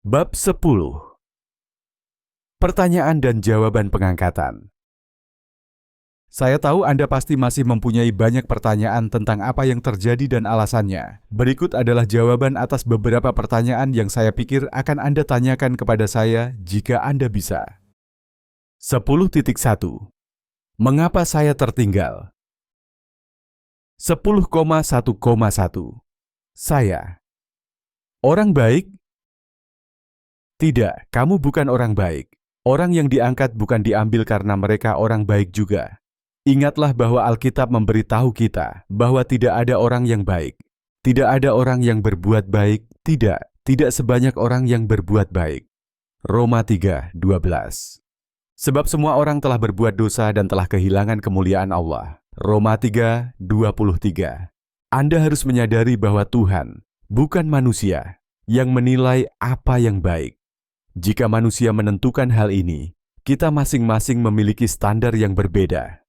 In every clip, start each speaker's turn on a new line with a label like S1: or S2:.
S1: Bab 10. Pertanyaan dan jawaban pengangkatan. Saya tahu Anda pasti masih mempunyai banyak pertanyaan tentang apa yang terjadi dan alasannya. Berikut adalah jawaban atas beberapa pertanyaan yang saya pikir akan Anda tanyakan kepada saya jika Anda bisa. 10.1. Mengapa saya tertinggal? 10,1,1. Saya orang baik? Tidak, kamu bukan orang baik. Orang yang diangkat bukan diambil karena mereka orang baik juga. Ingatlah bahwa Alkitab memberitahu kita bahwa tidak ada orang yang baik. Tidak ada orang yang berbuat baik, tidak sebanyak orang yang berbuat baik. Roma 3:12. Sebab semua orang telah berbuat dosa dan telah kehilangan kemuliaan Allah. Roma 3:23. Anda harus menyadari bahwa Tuhan, bukan manusia, yang menilai apa yang baik. Jika manusia menentukan hal ini, kita masing-masing memiliki standar yang berbeda.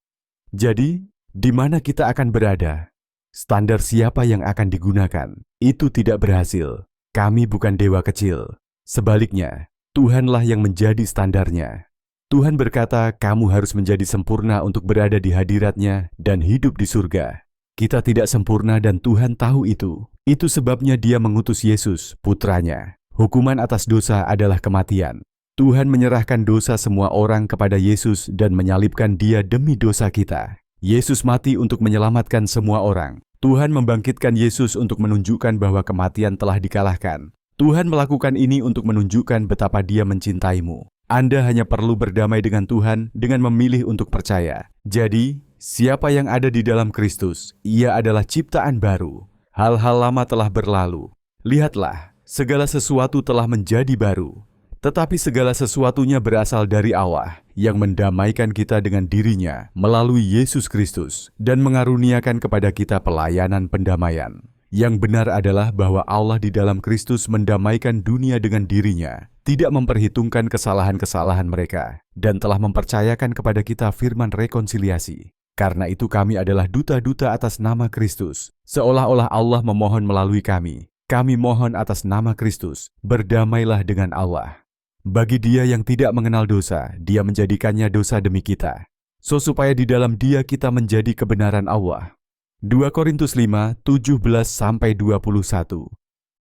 S1: Jadi, di mana kita akan berada? Standar siapa yang akan digunakan? Itu tidak berhasil. Kami bukan dewa kecil. Sebaliknya, Tuhanlah yang menjadi standarnya. Tuhan berkata, kamu harus menjadi sempurna untuk berada di hadirat-Nya dan hidup di surga. Kita tidak sempurna dan Tuhan tahu itu. Itu sebabnya Dia mengutus Yesus, putranya. Hukuman atas dosa adalah kematian. Tuhan menyerahkan dosa semua orang kepada Yesus dan menyalibkan Dia demi dosa kita. Yesus mati untuk menyelamatkan semua orang. Tuhan membangkitkan Yesus untuk menunjukkan bahwa kematian telah dikalahkan. Tuhan melakukan ini untuk menunjukkan betapa Dia mencintaimu. Anda hanya perlu berdamai dengan Tuhan dengan memilih untuk percaya. Jadi, siapa yang ada di dalam Kristus, ia adalah ciptaan baru. Hal-hal lama telah berlalu. Lihatlah, segala sesuatu telah menjadi baru. Tetapi segala sesuatunya berasal dari Allah yang mendamaikan kita dengan diri-Nya melalui Yesus Kristus dan mengaruniakan kepada kita pelayanan pendamaian. Yang benar adalah bahwa Allah di dalam Kristus mendamaikan dunia dengan diri-Nya, tidak memperhitungkan kesalahan-kesalahan mereka, dan telah mempercayakan kepada kita firman rekonsiliasi. Karena itu kami adalah duta-duta atas nama Kristus, seolah-olah Allah memohon melalui kami. Kami mohon atas nama Kristus, berdamailah dengan Allah. Bagi Dia yang tidak mengenal dosa, Dia menjadikannya dosa demi kita. Supaya di dalam Dia kita menjadi kebenaran Allah. 2 Korintus 5:17-21.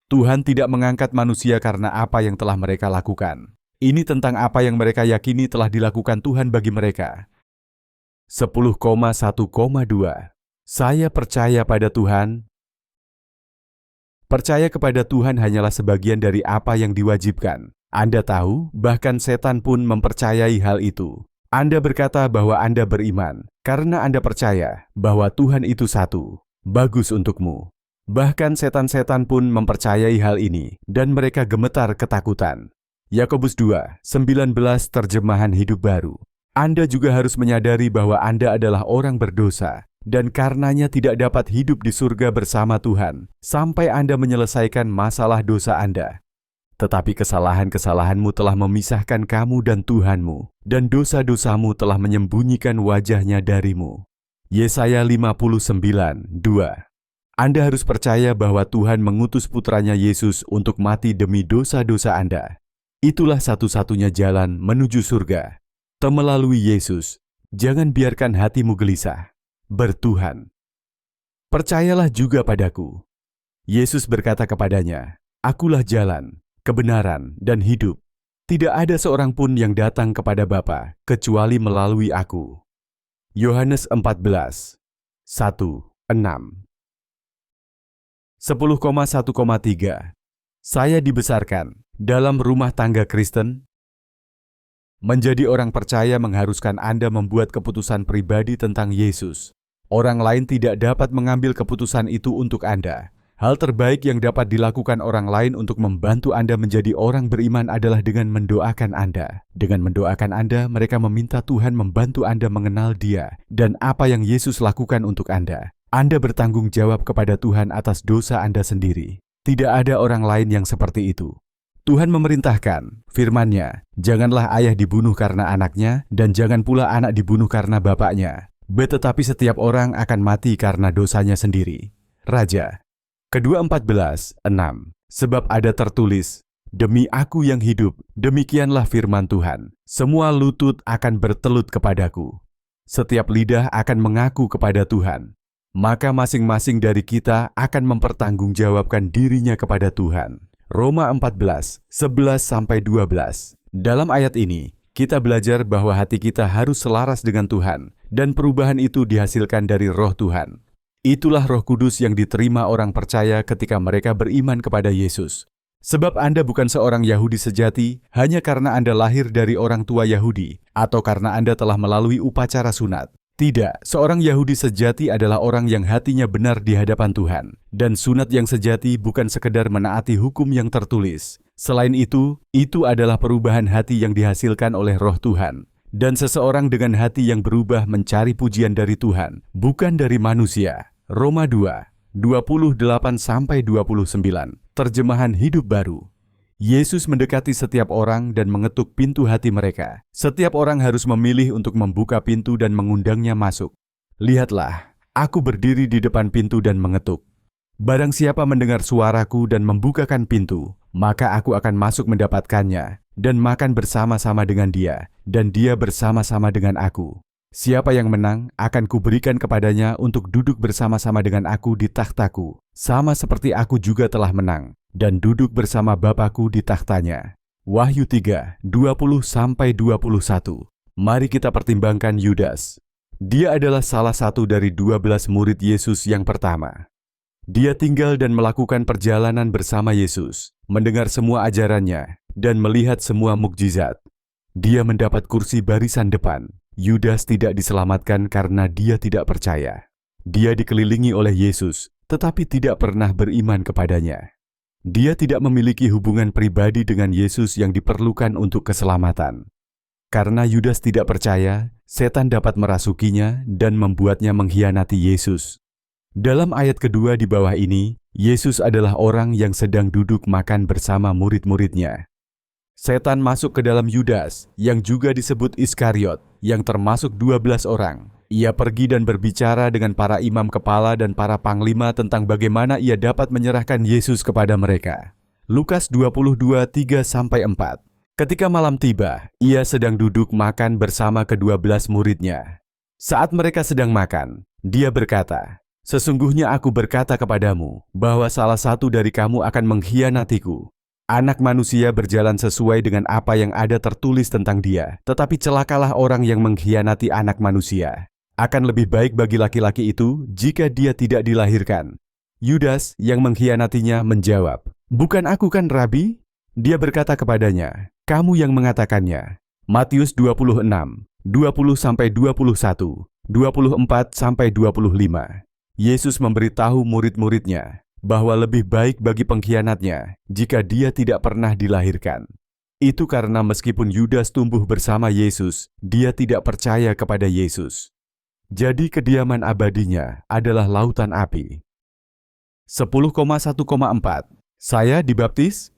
S1: Tuhan tidak mengangkat manusia karena apa yang telah mereka lakukan. Ini tentang apa yang mereka yakini telah dilakukan Tuhan bagi mereka. 10,1,2. Saya percaya pada Tuhan. Percaya kepada Tuhan hanyalah sebagian dari apa yang diwajibkan. Anda tahu, bahkan setan pun mempercayai hal itu. Anda berkata bahwa Anda beriman, karena Anda percaya bahwa Tuhan itu satu. Bagus untukmu. Bahkan setan-setan pun mempercayai hal ini, dan mereka gemetar ketakutan. Yakobus 2:19 terjemahan hidup baru. Anda juga harus menyadari bahwa Anda adalah orang berdosa, dan karenanya tidak dapat hidup di surga bersama Tuhan, sampai Anda menyelesaikan masalah dosa Anda. Tetapi kesalahan-kesalahanmu telah memisahkan kamu dan Tuhanmu, dan dosa-dosamu telah menyembunyikan wajah-Nya darimu. Yesaya 59:2. Anda harus percaya bahwa Tuhan mengutus putranya Yesus untuk mati demi dosa-dosa Anda. Itulah satu-satunya jalan menuju surga. Melalui Yesus, jangan biarkan hatimu gelisah. Bertuhan. Percayalah juga padaku. Yesus berkata kepadanya, Akulah jalan, kebenaran, dan hidup. Tidak ada seorang pun yang datang kepada Bapa, kecuali melalui aku. Yohanes 14:1-6. 10,1,3. Saya dibesarkan dalam rumah tangga Kristen. Menjadi orang percaya mengharuskan Anda membuat keputusan pribadi tentang Yesus. Orang lain tidak dapat mengambil keputusan itu untuk Anda. Hal terbaik yang dapat dilakukan orang lain untuk membantu Anda menjadi orang beriman adalah dengan mendoakan Anda. Dengan mendoakan Anda, mereka meminta Tuhan membantu Anda mengenal Dia dan apa yang Yesus lakukan untuk Anda. Anda bertanggung jawab kepada Tuhan atas dosa Anda sendiri. Tidak ada orang lain yang seperti itu. Tuhan memerintahkan, firman-Nya, janganlah ayah dibunuh karena anaknya, dan jangan pula anak dibunuh karena bapaknya. Tetapi setiap orang akan mati karena dosanya sendiri. Raja. Kedua 14:6. Sebab ada tertulis, Demi Aku yang hidup, demikianlah firman Tuhan, semua lutut akan bertelut kepadaku. Setiap lidah akan mengaku kepada Tuhan. Maka masing-masing dari kita akan mempertanggungjawabkan dirinya kepada Tuhan. Roma 14, 11-12. Dalam ayat ini, kita belajar bahwa hati kita harus selaras dengan Tuhan, dan perubahan itu dihasilkan dari Roh Tuhan. Itulah Roh Kudus yang diterima orang percaya ketika mereka beriman kepada Yesus. Sebab Anda bukan seorang Yahudi sejati hanya karena Anda lahir dari orang tua Yahudi, atau karena Anda telah melalui upacara sunat. Tidak, seorang Yahudi sejati adalah orang yang hatinya benar di hadapan Tuhan. Dan sunat yang sejati bukan sekedar menaati hukum yang tertulis. Selain itu adalah perubahan hati yang dihasilkan oleh Roh Tuhan. Dan seseorang dengan hati yang berubah mencari pujian dari Tuhan, bukan dari manusia. Roma 2, 28-29, terjemahan hidup baru. Yesus mendekati setiap orang dan mengetuk pintu hati mereka. Setiap orang harus memilih untuk membuka pintu dan mengundangnya masuk. Lihatlah, Aku berdiri di depan pintu dan mengetuk. Barang siapa mendengar suaraku dan membukakan pintu, maka Aku akan masuk mendapatkannya dan makan bersama-sama dengan dia, dan dia bersama-sama dengan Aku. Siapa yang menang akan kuberikan kepadanya untuk duduk bersama-sama dengan Aku di takhtaku, sama seperti Aku juga telah menang dan duduk bersama Bapa-Ku di takhtanya. Wahyu 3, 20-21. Mari kita pertimbangkan Yudas. Dia adalah salah satu dari 12 murid Yesus yang pertama. Dia tinggal dan melakukan perjalanan bersama Yesus, mendengar semua ajarannya, dan melihat semua mukjizat. Dia mendapat kursi barisan depan. Yudas tidak diselamatkan karena dia tidak percaya. Dia dikelilingi oleh Yesus, tetapi tidak pernah beriman kepadanya. Dia tidak memiliki hubungan pribadi dengan Yesus yang diperlukan untuk keselamatan. Karena Yudas tidak percaya, setan dapat merasukinya dan membuatnya mengkhianati Yesus. Dalam ayat kedua di bawah ini, Yesus adalah orang yang sedang duduk makan bersama murid-muridnya. Setan masuk ke dalam Yudas, yang juga disebut Iskariot, yang termasuk 12 orang. Ia pergi dan berbicara dengan para imam kepala dan para panglima tentang bagaimana ia dapat menyerahkan Yesus kepada mereka. Lukas 22, 3-4. Ketika malam tiba, ia sedang duduk makan bersama ke-12 muridnya. Saat mereka sedang makan, dia berkata, "Sesungguhnya Aku berkata kepadamu, bahwa salah satu dari kamu akan mengkhianatiku. Anak manusia berjalan sesuai dengan apa yang ada tertulis tentang dia, tetapi celakalah orang yang mengkhianati anak manusia. Akan lebih baik bagi laki-laki itu jika dia tidak dilahirkan." Yudas yang mengkhianatinya menjawab, "Bukan aku kan, Rabi?" Dia berkata kepadanya, "Kamu yang mengatakannya." Matius 26, 20-21, 24-25. Yesus memberitahu murid-muridnya bahwa lebih baik bagi pengkhianatnya jika dia tidak pernah dilahirkan. Itu karena meskipun Yudas tumbuh bersama Yesus, dia tidak percaya kepada Yesus. Jadi kediaman abadinya adalah lautan api. 10,1,4. Saya dibaptis?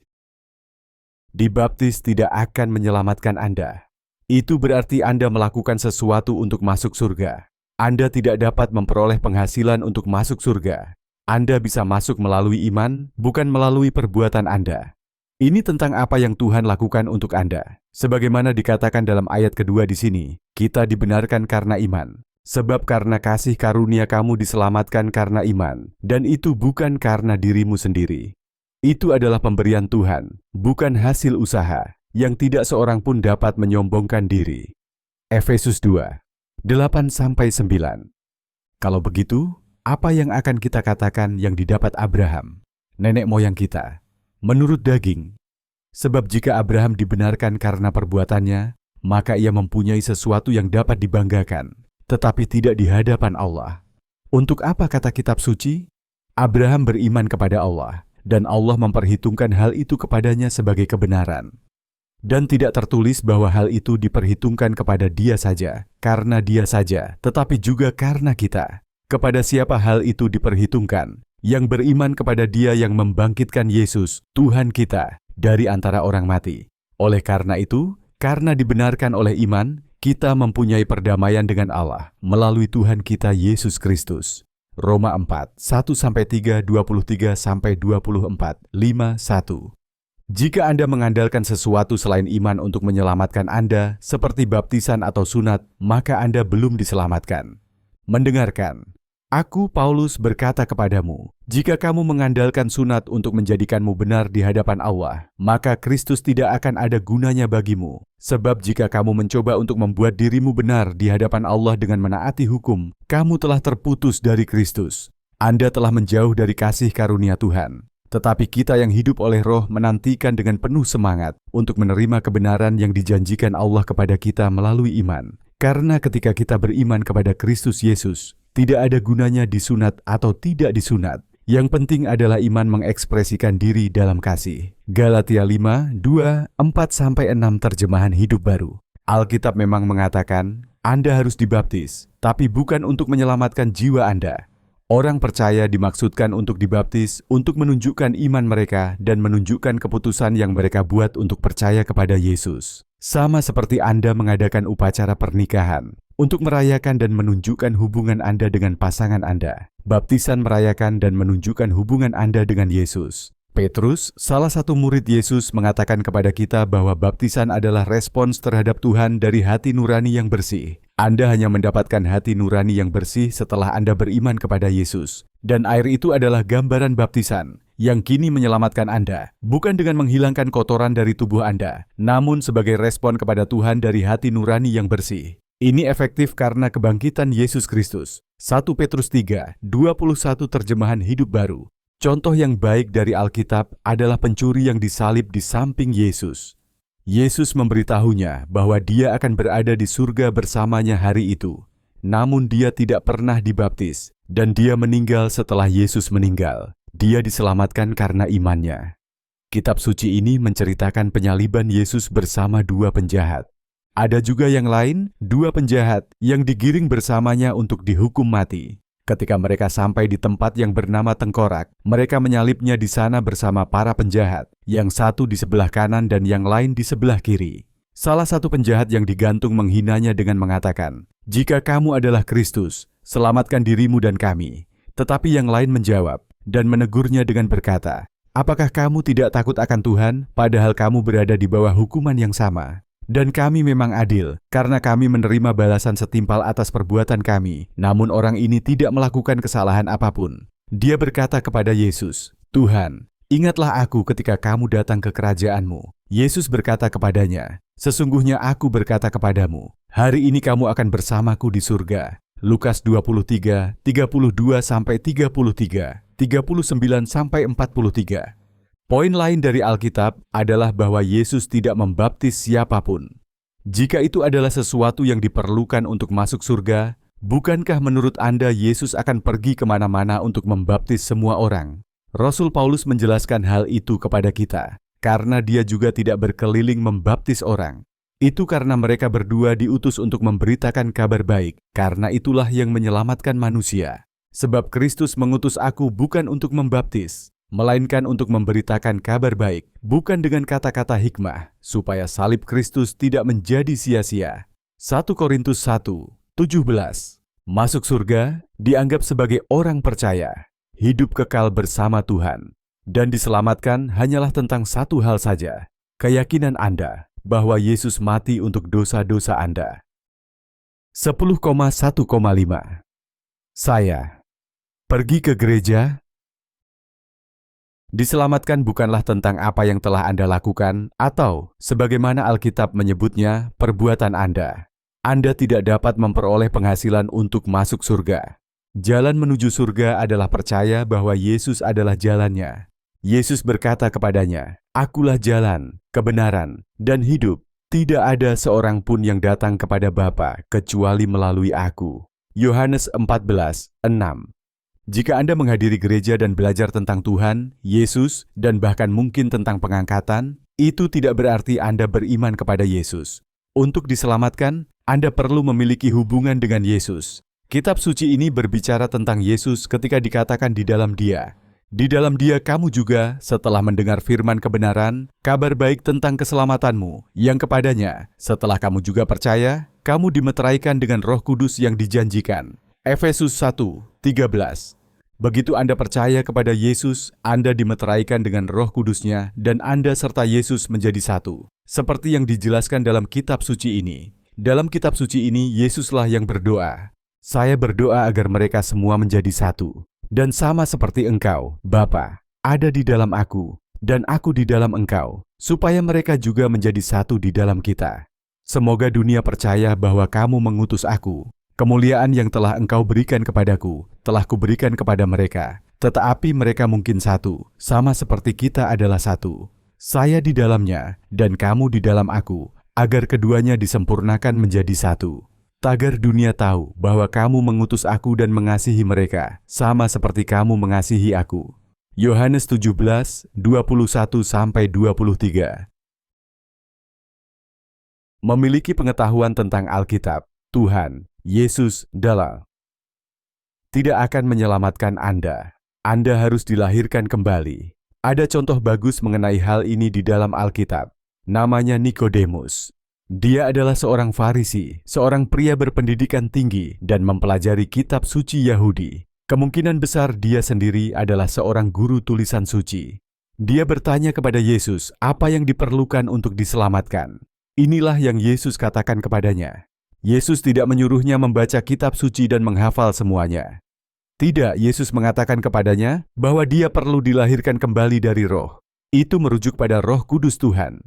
S1: Dibaptis tidak akan menyelamatkan Anda. Itu berarti Anda melakukan sesuatu untuk masuk surga. Anda tidak dapat memperoleh penghasilan untuk masuk surga. Anda bisa masuk melalui iman, bukan melalui perbuatan Anda. Ini tentang apa yang Tuhan lakukan untuk Anda. Sebagaimana dikatakan dalam ayat kedua di sini, kita dibenarkan karena iman. Sebab karena kasih karunia kamu diselamatkan karena iman, dan itu bukan karena dirimu sendiri. Itu adalah pemberian Tuhan, bukan hasil usaha, yang tidak seorang pun dapat menyombongkan diri. Efesus 2, 8-9. Kalau begitu, apa yang akan kita katakan yang didapat Abraham, nenek moyang kita, menurut daging? Sebab jika Abraham dibenarkan karena perbuatannya, maka ia mempunyai sesuatu yang dapat dibanggakan, tetapi tidak di hadapan Allah. Untuk apa kata kitab suci? Abraham beriman kepada Allah, dan Allah memperhitungkan hal itu kepadanya sebagai kebenaran. Dan tidak tertulis bahwa hal itu diperhitungkan kepada dia saja, karena dia saja, tetapi juga karena kita. Kepada siapa hal itu diperhitungkan? Yang beriman kepada Dia yang membangkitkan Yesus, Tuhan kita, dari antara orang mati. Oleh karena itu, karena dibenarkan oleh iman, kita mempunyai perdamaian dengan Allah melalui Tuhan kita Yesus Kristus. Roma 4, 1-3, 23-24, 5-1. Jika Anda mengandalkan sesuatu selain iman untuk menyelamatkan Anda, seperti baptisan atau sunat, maka Anda belum diselamatkan. Mendengarkan, aku Paulus berkata kepadamu, jika kamu mengandalkan sunat untuk menjadikanmu benar di hadapan Allah, maka Kristus tidak akan ada gunanya bagimu. Sebab jika kamu mencoba untuk membuat dirimu benar di hadapan Allah dengan menaati hukum, kamu telah terputus dari Kristus. Anda telah menjauh dari kasih karunia Tuhan. Tetapi kita yang hidup oleh Roh menantikan dengan penuh semangat untuk menerima kebenaran yang dijanjikan Allah kepada kita melalui iman. Karena ketika kita beriman kepada Kristus Yesus, tidak ada gunanya disunat atau tidak disunat. Yang penting adalah iman mengekspresikan diri dalam kasih. Galatia 5, 2, 4-6 terjemahan hidup baru. Alkitab memang mengatakan, Anda harus dibaptis, tapi bukan untuk menyelamatkan jiwa Anda. Orang percaya dimaksudkan untuk dibaptis untuk menunjukkan iman mereka dan menunjukkan keputusan yang mereka buat untuk percaya kepada Yesus. Sama seperti Anda mengadakan upacara pernikahan untuk merayakan dan menunjukkan hubungan Anda dengan pasangan Anda. Baptisan merayakan dan menunjukkan hubungan Anda dengan Yesus. Petrus, salah satu murid Yesus, mengatakan kepada kita bahwa baptisan adalah respons terhadap Tuhan dari hati nurani yang bersih. Anda hanya mendapatkan hati nurani yang bersih setelah Anda beriman kepada Yesus. Dan air itu adalah gambaran baptisan yang kini menyelamatkan Anda, bukan dengan menghilangkan kotoran dari tubuh Anda, namun sebagai respon kepada Tuhan dari hati nurani yang bersih. Ini efektif karena kebangkitan Yesus Kristus. 1 Petrus 3, 21 terjemahan hidup baru. Contoh yang baik dari Alkitab adalah pencuri yang disalib di samping Yesus. Yesus memberitahunya bahwa dia akan berada di surga bersamanya hari itu. Namun dia tidak pernah dibaptis, dan dia meninggal setelah Yesus meninggal. Dia diselamatkan karena imannya. Kitab suci ini menceritakan penyaliban Yesus bersama dua penjahat. Ada juga yang lain, dua penjahat yang digiring bersamanya untuk dihukum mati. Ketika mereka sampai di tempat yang bernama Tengkorak, mereka menyalibnya di sana bersama para penjahat, yang satu di sebelah kanan dan yang lain di sebelah kiri. Salah satu penjahat yang digantung menghinanya dengan mengatakan, "Jika kamu adalah Kristus, selamatkan dirimu dan kami." Tetapi yang lain menjawab dan menegurnya dengan berkata, "Apakah kamu tidak takut akan Tuhan, padahal kamu berada di bawah hukuman yang sama? Dan kami memang adil, karena kami menerima balasan setimpal atas perbuatan kami. Namun orang ini tidak melakukan kesalahan apapun." Dia berkata kepada Yesus, "Tuhan, ingatlah aku ketika kamu datang ke kerajaanmu." Yesus berkata kepadanya, "Sesungguhnya aku berkata kepadamu, hari ini kamu akan bersamaku di surga." Lukas 23, 32-33, 39-43. Poin lain dari Alkitab adalah bahwa Yesus tidak membaptis siapapun. Jika itu adalah sesuatu yang diperlukan untuk masuk surga, bukankah menurut Anda Yesus akan pergi kemana-mana untuk membaptis semua orang? Rasul Paulus menjelaskan hal itu kepada kita, karena dia juga tidak berkeliling membaptis orang. Itu karena mereka berdua diutus untuk memberitakan kabar baik, karena itulah yang menyelamatkan manusia. Sebab Kristus mengutus aku bukan untuk membaptis, melainkan untuk memberitakan kabar baik, bukan dengan kata-kata hikmah, supaya salib Kristus tidak menjadi sia-sia. 1 Korintus 1, 17. Masuk surga dianggap sebagai orang percaya, hidup kekal bersama Tuhan, dan diselamatkan hanyalah tentang satu hal saja, keyakinan Anda bahwa Yesus mati untuk dosa-dosa Anda. 10,1,5. Saya pergi ke gereja. Diselamatkan bukanlah tentang apa yang telah Anda lakukan atau, sebagaimana Alkitab menyebutnya, perbuatan Anda. Anda tidak dapat memperoleh penghasilan untuk masuk surga. Jalan menuju surga adalah percaya bahwa Yesus adalah jalannya. Yesus berkata kepadanya, "Akulah jalan, kebenaran, dan hidup. Tidak ada seorang pun yang datang kepada Bapa kecuali melalui Aku." Yohanes 14:6. Jika Anda menghadiri gereja dan belajar tentang Tuhan, Yesus, dan bahkan mungkin tentang pengangkatan, itu tidak berarti Anda beriman kepada Yesus. Untuk diselamatkan, Anda perlu memiliki hubungan dengan Yesus. Kitab suci ini berbicara tentang Yesus ketika dikatakan di dalam Dia. Di dalam Dia kamu juga, setelah mendengar firman kebenaran, kabar baik tentang keselamatanmu, yang kepadanya, setelah kamu juga percaya, kamu dimeteraikan dengan Roh Kudus yang dijanjikan. Efesus 1:13. Begitu Anda percaya kepada Yesus, Anda dimeteraikan dengan Roh Kudus-Nya dan Anda serta Yesus menjadi satu. Seperti yang dijelaskan dalam kitab suci ini. Dalam kitab suci ini, Yesuslah yang berdoa. Saya berdoa agar mereka semua menjadi satu. Dan sama seperti Engkau, Bapa, ada di dalam aku, dan aku di dalam Engkau, supaya mereka juga menjadi satu di dalam kita. Semoga dunia percaya bahwa kamu mengutus aku. Kemuliaan yang telah Engkau berikan kepadaku, telah kuberikan kepada mereka. Tetapi mereka mungkin satu, sama seperti kita adalah satu. Saya di dalamnya, dan kamu di dalam aku, agar keduanya disempurnakan menjadi satu. Tagar dunia tahu bahwa kamu mengutus aku dan mengasihi mereka, sama seperti kamu mengasihi aku. Yohanes 17, 21-23. Memiliki pengetahuan tentang Alkitab, Tuhan Yesus tidak akan menyelamatkan Anda. Anda harus dilahirkan kembali. Ada contoh bagus mengenai hal ini di dalam Alkitab. Namanya Nikodemus. Dia adalah seorang Farisi, seorang pria berpendidikan tinggi dan mempelajari kitab suci Yahudi. Kemungkinan besar dia sendiri adalah seorang guru tulisan suci. Dia bertanya kepada Yesus apa yang diperlukan untuk diselamatkan. Inilah yang Yesus katakan kepadanya. Yesus tidak menyuruhnya membaca kitab suci dan menghafal semuanya. Tidak, Yesus mengatakan kepadanya bahwa dia perlu dilahirkan kembali dari Roh. Itu merujuk pada Roh Kudus Tuhan.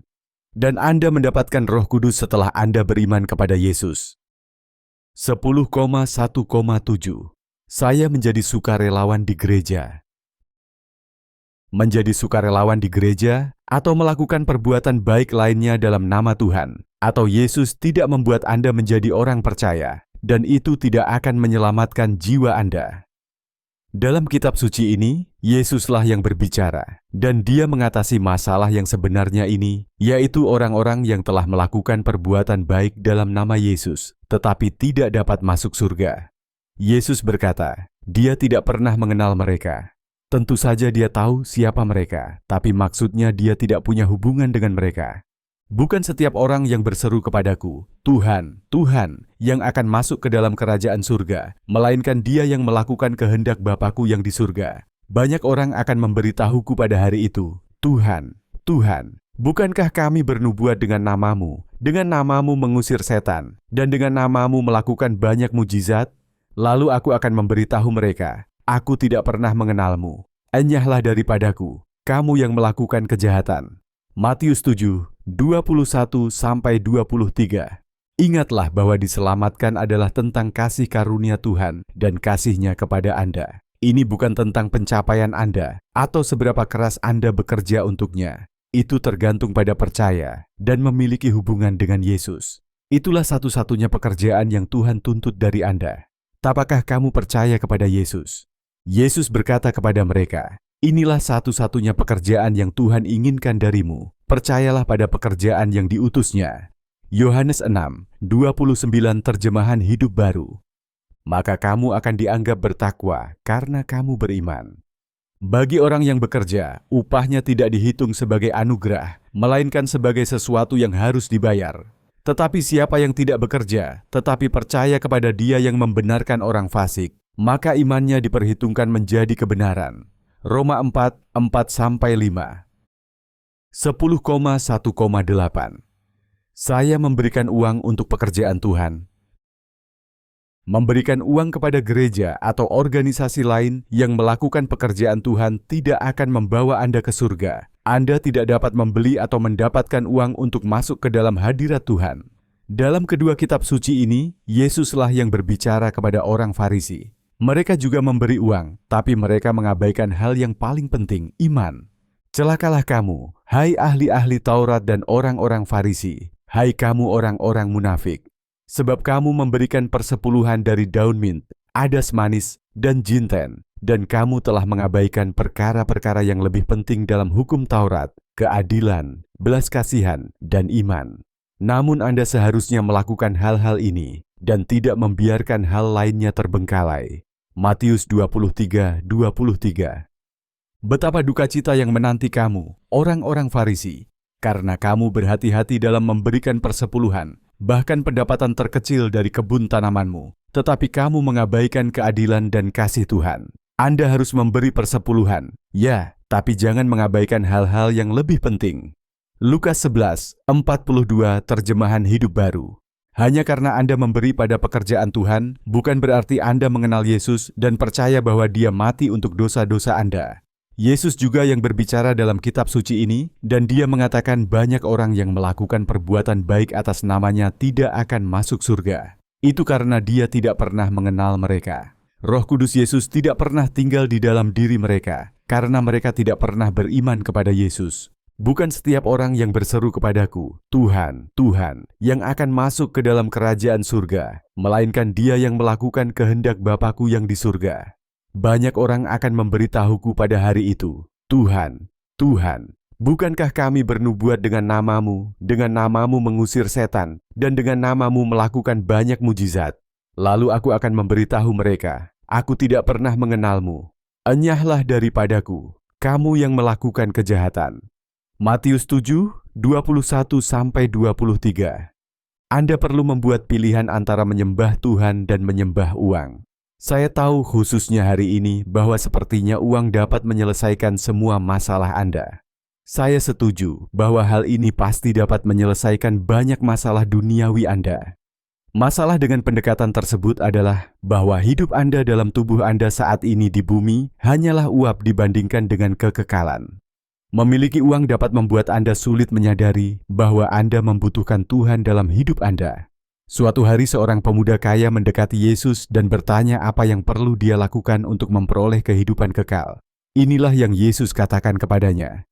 S1: Dan Anda mendapatkan Roh Kudus setelah Anda beriman kepada Yesus. 10,1,7. Saya menjadi sukarelawan di gereja. Menjadi sukarelawan di gereja atau melakukan perbuatan baik lainnya dalam nama Tuhan atau Yesus tidak membuat Anda menjadi orang percaya, dan itu tidak akan menyelamatkan jiwa Anda. Dalam kitab suci ini, Yesuslah yang berbicara, dan Dia mengatasi masalah yang sebenarnya ini, yaitu orang-orang yang telah melakukan perbuatan baik dalam nama Yesus, tetapi tidak dapat masuk surga. Yesus berkata, Dia tidak pernah mengenal mereka. Tentu saja Dia tahu siapa mereka, tapi maksudnya Dia tidak punya hubungan dengan mereka. Bukan setiap orang yang berseru kepadaku, Tuhan, Tuhan, yang akan masuk ke dalam kerajaan surga, melainkan dia yang melakukan kehendak Bapa-Ku yang di surga. Banyak orang akan memberitahuku pada hari itu, Tuhan, Tuhan, bukankah kami bernubuat dengan namamu mengusir setan, dan dengan namamu melakukan banyak mujizat? Lalu aku akan memberitahu mereka, aku tidak pernah mengenalmu. Enyahlah daripadaku, kamu yang melakukan kejahatan. Matius 7, 21-23. Ingatlah bahwa diselamatkan adalah tentang kasih karunia Tuhan dan kasih-Nya kepada Anda. Ini bukan tentang pencapaian Anda atau seberapa keras Anda bekerja untuknya. Itu tergantung pada percaya dan memiliki hubungan dengan Yesus. Itulah satu-satunya pekerjaan yang Tuhan tuntut dari Anda. Apakah kamu percaya kepada Yesus? Yesus berkata kepada mereka, inilah satu-satunya pekerjaan yang Tuhan inginkan darimu. Percayalah pada pekerjaan yang diutus-Nya. Yohanes 6, 29 terjemahan hidup baru. Maka kamu akan dianggap bertakwa karena kamu beriman. Bagi orang yang bekerja, upahnya tidak dihitung sebagai anugerah, melainkan sebagai sesuatu yang harus dibayar. Tetapi siapa yang tidak bekerja, tetapi percaya kepada Dia yang membenarkan orang fasik, maka imannya diperhitungkan menjadi kebenaran. Roma 4, 4-5. 10,1,8. Saya memberikan uang untuk pekerjaan Tuhan. Memberikan uang kepada gereja atau organisasi lain yang melakukan pekerjaan Tuhan tidak akan membawa Anda ke surga. Anda tidak dapat membeli atau mendapatkan uang untuk masuk ke dalam hadirat Tuhan. Dalam kedua kitab suci ini, Yesuslah yang berbicara kepada orang Farisi. Mereka juga memberi uang, tapi mereka mengabaikan hal yang paling penting, iman. Celakalah kamu, hai ahli-ahli Taurat dan orang-orang Farisi, hai kamu orang-orang munafik. Sebab kamu memberikan persepuluhan dari daun mint, adas manis, dan jinten, dan kamu telah mengabaikan perkara-perkara yang lebih penting dalam hukum Taurat, keadilan, belas kasihan, dan iman. Namun Anda seharusnya melakukan hal-hal ini, dan tidak membiarkan hal lainnya terbengkalai. Matius 23, 23. Betapa duka cita yang menanti kamu, orang-orang Farisi, karena kamu berhati-hati dalam memberikan persepuluhan, bahkan pendapatan terkecil dari kebun tanamanmu, tetapi kamu mengabaikan keadilan dan kasih Tuhan. Anda harus memberi persepuluhan, ya, tapi jangan mengabaikan hal-hal yang lebih penting. Lukas 11:42 terjemahan hidup baru. Hanya karena Anda memberi pada pekerjaan Tuhan, bukan berarti Anda mengenal Yesus dan percaya bahwa Dia mati untuk dosa-dosa Anda. Yesus juga yang berbicara dalam kitab suci ini, dan Dia mengatakan banyak orang yang melakukan perbuatan baik atas nama-Nya tidak akan masuk surga. Itu karena Dia tidak pernah mengenal mereka. Roh Kudus Yesus tidak pernah tinggal di dalam diri mereka, karena mereka tidak pernah beriman kepada Yesus. Bukan setiap orang yang berseru kepadaku, Tuhan, Tuhan, yang akan masuk ke dalam kerajaan surga, melainkan dia yang melakukan kehendak Bapa-Ku yang di surga. Banyak orang akan memberitahuku pada hari itu, Tuhan, Tuhan, bukankah kami bernubuat dengan namamu mengusir setan, dan dengan namamu melakukan banyak mujizat? Lalu aku akan memberitahu mereka, aku tidak pernah mengenalmu. Enyahlah daripadaku, kamu yang melakukan kejahatan. Matius 7:21-23. Anda perlu membuat pilihan antara menyembah Tuhan dan menyembah uang. Saya tahu khususnya hari ini bahwa sepertinya uang dapat menyelesaikan semua masalah Anda. Saya setuju bahwa hal ini pasti dapat menyelesaikan banyak masalah duniawi Anda. Masalah dengan pendekatan tersebut adalah bahwa hidup Anda dalam tubuh Anda saat ini di bumi hanyalah uap dibandingkan dengan kekekalan. Memiliki uang dapat membuat Anda sulit menyadari bahwa Anda membutuhkan Tuhan dalam hidup Anda. Suatu hari seorang pemuda kaya mendekati Yesus dan bertanya apa yang perlu dia lakukan untuk memperoleh kehidupan kekal. Inilah yang Yesus katakan kepadanya.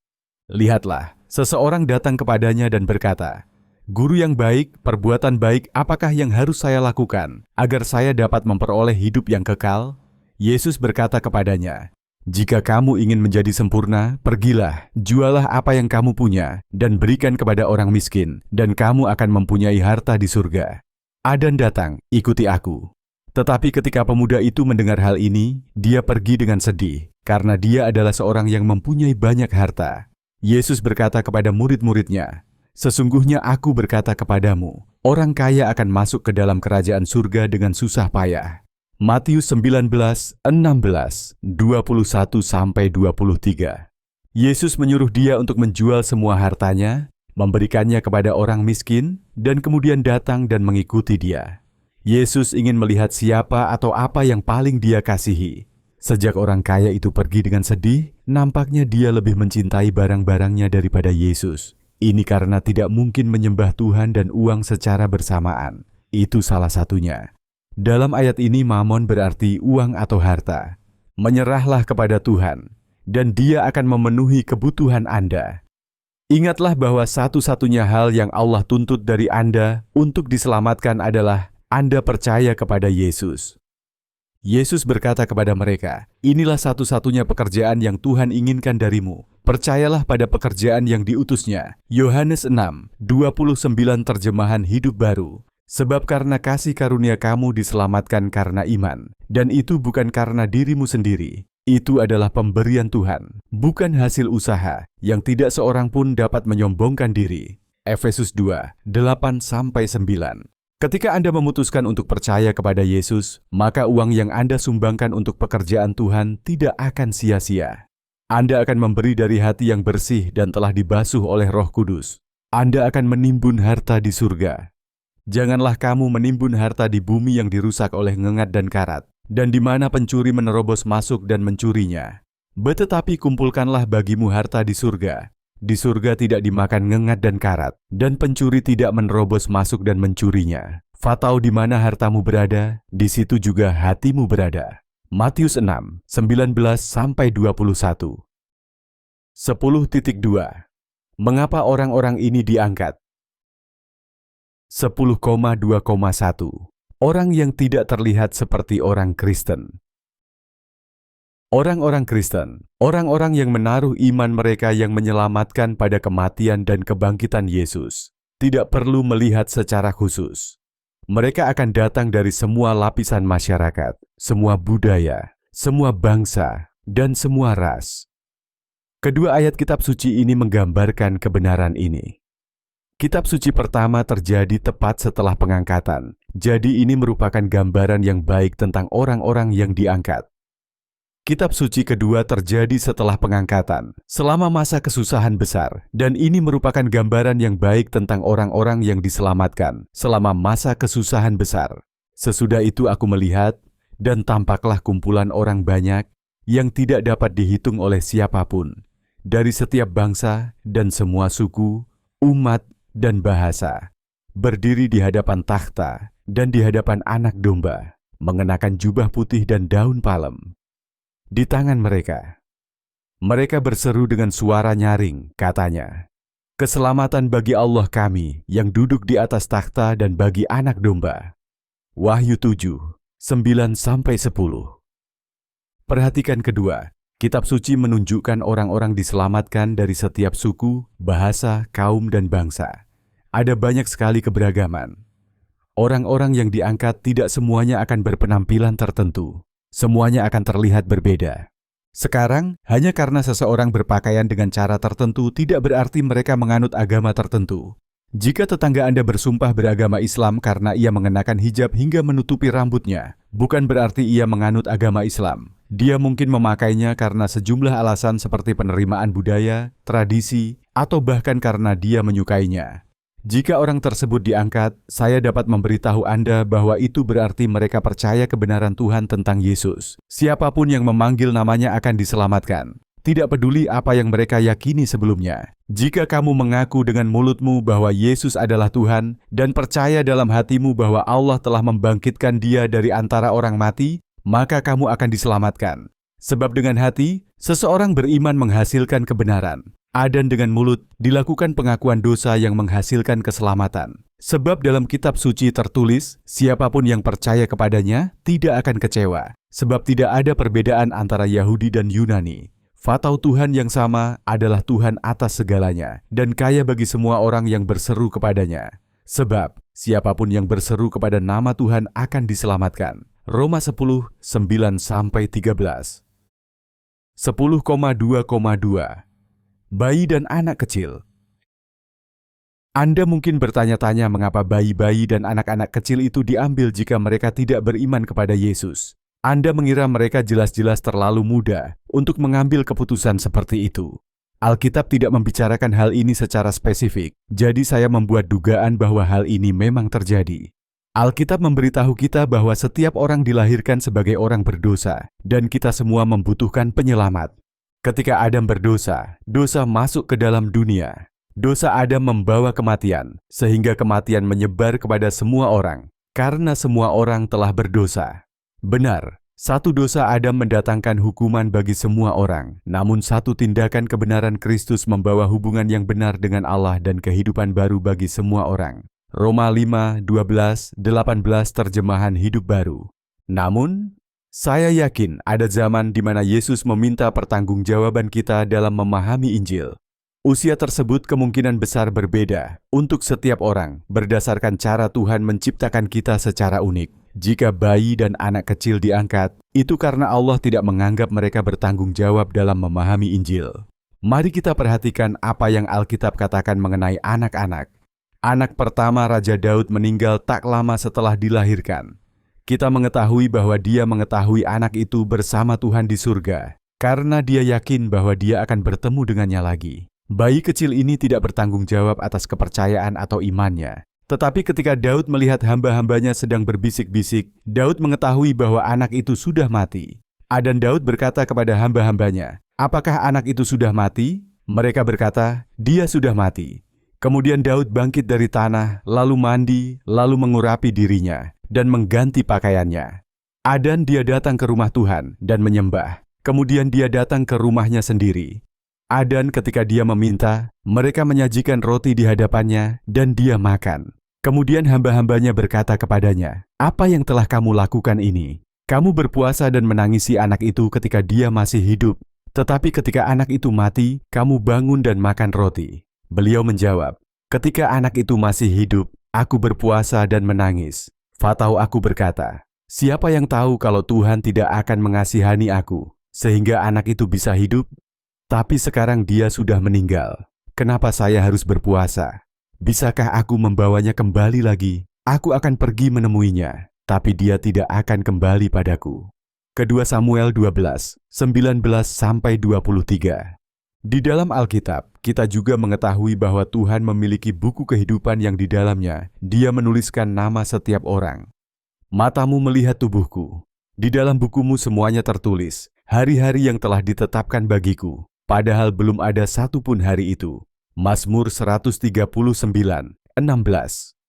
S1: Lihatlah, seseorang datang kepadanya dan berkata, Guru yang baik, perbuatan baik apakah yang harus saya lakukan agar saya dapat memperoleh hidup yang kekal? Yesus berkata kepadanya, Jika kamu ingin menjadi sempurna, pergilah, jualah apa yang kamu punya, dan berikan kepada orang miskin, dan kamu akan mempunyai harta di surga. Dan datang, ikuti aku. Tetapi ketika pemuda itu mendengar hal ini, dia pergi dengan sedih, karena dia adalah seorang yang mempunyai banyak harta. Yesus berkata kepada murid-muridnya, Sesungguhnya aku berkata kepadamu, orang kaya akan masuk ke dalam kerajaan surga dengan susah payah. Matius 19:16, 21-23. Yesus menyuruh dia untuk menjual semua hartanya, memberikannya kepada orang miskin, dan kemudian datang dan mengikuti dia. Yesus ingin melihat siapa atau apa yang paling dia kasihi. Sejak orang kaya itu pergi dengan sedih, nampaknya dia lebih mencintai barang-barangnya daripada Yesus. Ini karena tidak mungkin menyembah Tuhan dan uang secara bersamaan. Itu salah satunya. Dalam ayat ini mamon berarti uang atau harta. Menyerahlah kepada Tuhan, dan Dia akan memenuhi kebutuhan Anda. Ingatlah bahwa satu-satunya hal yang Allah tuntut dari Anda untuk diselamatkan adalah Anda percaya kepada Yesus. Yesus berkata kepada mereka, inilah satu-satunya pekerjaan yang Tuhan inginkan darimu. Percayalah pada pekerjaan yang diutusnya. Yohanes 6:29 terjemahan hidup baru. Sebab karena kasih karunia kamu diselamatkan karena iman, dan itu bukan karena dirimu sendiri. Itu adalah pemberian Tuhan, bukan hasil usaha, yang tidak seorang pun dapat menyombongkan diri. Efesus 2:8-9. Ketika Anda memutuskan untuk percaya kepada Yesus, maka uang yang Anda sumbangkan untuk pekerjaan Tuhan tidak akan sia-sia. Anda akan memberi dari hati yang bersih dan telah dibasuh oleh Roh Kudus. Anda akan menimbun harta di surga. Janganlah kamu menimbun harta di bumi yang dirusak oleh ngengat dan karat, dan di mana pencuri menerobos masuk dan mencurinya. Tetapi kumpulkanlah bagimu harta di surga. Di surga tidak dimakan ngengat dan karat, dan pencuri tidak menerobos masuk dan mencurinya. Fatau di mana hartamu berada, di situ juga hatimu berada. Matius 6:19-21. 10.2. Mengapa orang-orang ini diangkat? 10,2,1. Orang yang tidak terlihat seperti orang Kristen. Orang-orang Kristen, orang-orang yang menaruh iman mereka yang menyelamatkan pada kematian dan kebangkitan Yesus, tidak perlu melihat secara khusus. Mereka akan datang dari semua lapisan masyarakat, semua budaya, semua bangsa, dan semua ras. Kedua ayat kitab suci ini menggambarkan kebenaran ini. Kitab suci pertama terjadi tepat setelah pengangkatan, jadi ini merupakan gambaran yang baik tentang orang-orang yang diangkat. Kitab suci kedua terjadi setelah pengangkatan, selama masa kesusahan besar, dan ini merupakan gambaran yang baik tentang orang-orang yang diselamatkan selama masa kesusahan besar. Sesudah itu aku melihat, dan tampaklah kumpulan orang banyak yang tidak dapat dihitung oleh siapapun, dari setiap bangsa dan semua suku, umat, dan bahasa, berdiri di hadapan takhta dan di hadapan Anak Domba, mengenakan jubah putih dan daun palem. Di tangan mereka berseru dengan suara nyaring, katanya, "Keselamatan bagi Allah kami yang duduk di atas takhta dan bagi Anak Domba." Wahyu 7, 9-10. Perhatikan kedua, kitab suci menunjukkan orang-orang diselamatkan dari setiap suku, bahasa, kaum, dan bangsa. Ada banyak sekali keberagaman. Orang-orang yang diangkat tidak semuanya akan berpenampilan tertentu. Semuanya akan terlihat berbeda. Sekarang, hanya karena seseorang berpakaian dengan cara tertentu tidak berarti mereka menganut agama tertentu. Jika tetangga Anda bersumpah beragama Islam karena ia mengenakan hijab hingga menutupi rambutnya, bukan berarti ia menganut agama Islam. Dia mungkin memakainya karena sejumlah alasan seperti penerimaan budaya, tradisi, atau bahkan karena dia menyukainya. Jika orang tersebut diangkat, saya dapat memberitahu Anda bahwa itu berarti mereka percaya kebenaran Tuhan tentang Yesus. Siapapun yang memanggil namanya akan diselamatkan. Tidak peduli apa yang mereka yakini sebelumnya. Jika kamu mengaku dengan mulutmu bahwa Yesus adalah Tuhan dan percaya dalam hatimu bahwa Allah telah membangkitkan Dia dari antara orang mati, maka kamu akan diselamatkan. Sebab dengan hati, seseorang beriman menghasilkan kebenaran. Dan dengan mulut dilakukan pengakuan dosa yang menghasilkan keselamatan. Sebab dalam kitab suci tertulis, siapapun yang percaya kepadanya tidak akan kecewa. Sebab tidak ada perbedaan antara Yahudi dan Yunani. Fatau Tuhan yang sama adalah Tuhan atas segalanya dan kaya bagi semua orang yang berseru kepadanya. Sebab siapapun yang berseru kepada nama Tuhan akan diselamatkan. Roma 10, 9-13. 10,2,2 Bayi dan anak kecil. Anda mungkin bertanya-tanya mengapa bayi-bayi dan anak-anak kecil itu diambil jika mereka tidak beriman kepada Yesus. Anda mengira mereka jelas-jelas terlalu muda untuk mengambil keputusan seperti itu. Alkitab tidak membicarakan hal ini secara spesifik, jadi saya membuat dugaan bahwa hal ini memang terjadi. Alkitab memberitahu kita bahwa setiap orang dilahirkan sebagai orang berdosa, dan kita semua membutuhkan penyelamat. Ketika Adam berdosa, dosa masuk ke dalam dunia. Dosa Adam membawa kematian, sehingga kematian menyebar kepada semua orang, karena semua orang telah berdosa. Benar, satu dosa Adam mendatangkan hukuman bagi semua orang, namun satu tindakan kebenaran Kristus membawa hubungan yang benar dengan Allah dan kehidupan baru bagi semua orang. Roma 5, 12, 18 terjemahan hidup baru. Namun, saya yakin ada zaman di mana Yesus meminta pertanggungjawaban kita dalam memahami Injil. Usia tersebut kemungkinan besar berbeda untuk setiap orang berdasarkan cara Tuhan menciptakan kita secara unik. Jika bayi dan anak kecil diangkat, itu karena Allah tidak menganggap mereka bertanggung jawab dalam memahami Injil. Mari kita perhatikan apa yang Alkitab katakan mengenai anak-anak. Anak pertama Raja Daud meninggal tak lama setelah dilahirkan. Kita mengetahui bahwa dia mengetahui anak itu bersama Tuhan di surga, karena dia yakin bahwa dia akan bertemu dengannya lagi. Bayi kecil ini tidak bertanggung jawab atas kepercayaan atau imannya. Tetapi ketika Daud melihat hamba-hambanya sedang berbisik-bisik, Daud mengetahui bahwa anak itu sudah mati. Dan Daud berkata kepada hamba-hambanya, "Apakah anak itu sudah mati?" Mereka berkata, "Dia sudah mati." Kemudian Daud bangkit dari tanah, lalu mandi, lalu mengurapi dirinya, dan mengganti pakaiannya. Dan dia datang ke rumah Tuhan dan menyembah. Kemudian dia datang ke rumahnya sendiri. Dan ketika dia meminta, mereka menyajikan roti di hadapannya dan dia makan. Kemudian hamba-hambanya berkata kepadanya, "Apa yang telah kamu lakukan ini? Kamu berpuasa dan menangisi anak itu ketika dia masih hidup. Tetapi ketika anak itu mati, kamu bangun dan makan roti." Beliau menjawab, "Ketika anak itu masih hidup, aku berpuasa dan menangis." Fatau aku berkata, "Siapa yang tahu kalau Tuhan tidak akan mengasihani aku, sehingga anak itu bisa hidup? Tapi sekarang dia sudah meninggal. Kenapa saya harus berpuasa? Bisakah aku membawanya kembali lagi? Aku akan pergi menemuinya, tapi dia tidak akan kembali padaku." Kedua Samuel 12, 19-23. Di dalam Alkitab, kita juga mengetahui bahwa Tuhan memiliki buku kehidupan yang di dalamnya Dia menuliskan nama setiap orang. Matamu melihat tubuhku. Di dalam bukumu semuanya tertulis, hari-hari yang telah ditetapkan bagiku, padahal belum ada satupun hari itu. Mazmur 139, 16.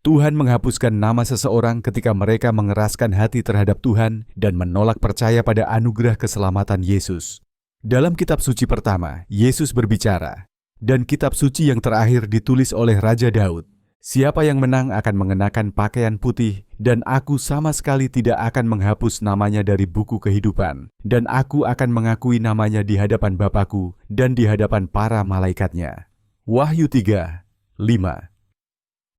S1: Tuhan menghapuskan nama seseorang ketika mereka mengeraskan hati terhadap Tuhan dan menolak percaya pada anugerah keselamatan Yesus. Dalam kitab suci pertama, Yesus berbicara, dan kitab suci yang terakhir ditulis oleh Raja Daud. Siapa yang menang akan mengenakan pakaian putih, dan aku sama sekali tidak akan menghapus namanya dari buku kehidupan, dan aku akan mengakui namanya di hadapan Bapa-Ku dan di hadapan para malaikatnya. Wahyu 3, 5.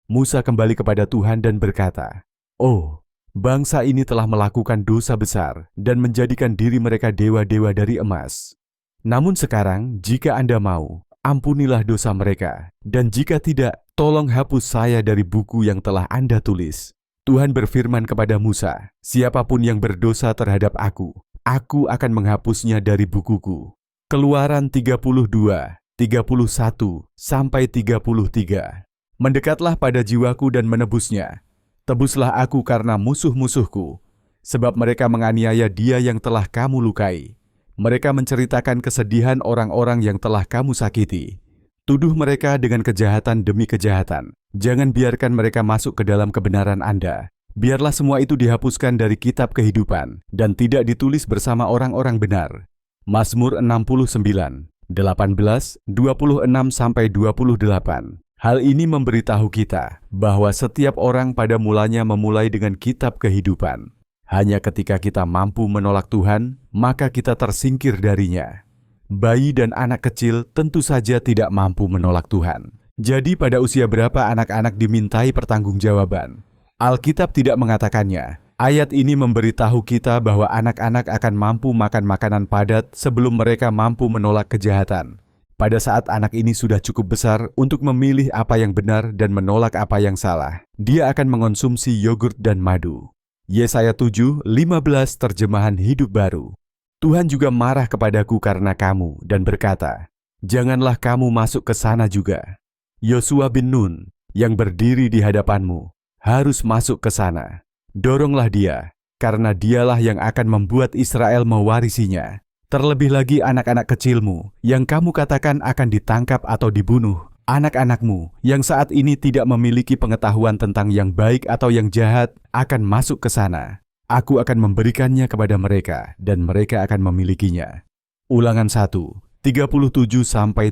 S1: Musa kembali kepada Tuhan dan berkata, "Oh, bangsa ini telah melakukan dosa besar dan menjadikan diri mereka dewa-dewa dari emas. Namun sekarang, jika Anda mau, ampunilah dosa mereka, dan jika tidak, tolong hapus saya dari buku yang telah Anda tulis." Tuhan berfirman kepada Musa, "Siapapun yang berdosa terhadap aku akan menghapusnya dari bukuku." Keluaran 32, 31-33. Mendekatlah pada jiwaku dan menebusnya. Tebuslah aku karena musuh-musuhku, sebab mereka menganiaya dia yang telah kamu lukai. Mereka menceritakan kesedihan orang-orang yang telah kamu sakiti. Tuduh mereka dengan kejahatan demi kejahatan. Jangan biarkan mereka masuk ke dalam kebenaran Anda. Biarlah semua itu dihapuskan dari kitab kehidupan dan tidak ditulis bersama orang-orang benar. Mazmur 69, 18, 26-28. Hal ini memberitahu kita bahwa setiap orang pada mulanya memulai dengan kitab kehidupan. Hanya ketika kita mampu menolak Tuhan, maka kita tersingkir darinya. Bayi dan anak kecil tentu saja tidak mampu menolak Tuhan. Jadi pada usia berapa anak-anak dimintai pertanggungjawaban? Alkitab tidak mengatakannya. Ayat ini memberitahu kita bahwa anak-anak akan mampu makan makanan padat sebelum mereka mampu menolak kejahatan. Pada saat anak ini sudah cukup besar untuk memilih apa yang benar dan menolak apa yang salah, dia akan mengonsumsi yogurt dan madu. Yesaya 7, 15 terjemahan hidup baru. Tuhan juga marah kepadaku karena kamu dan berkata, "Janganlah kamu masuk ke sana juga." Yosua bin Nun yang berdiri di hadapanmu harus masuk ke sana. Doronglah dia, karena dialah yang akan membuat Israel mewarisinya. Terlebih lagi anak-anak kecilmu yang kamu katakan akan ditangkap atau dibunuh. Anak-anakmu yang saat ini tidak memiliki pengetahuan tentang yang baik atau yang jahat akan masuk ke sana. Aku akan memberikannya kepada mereka dan mereka akan memilikinya. Ulangan 1, 37-39.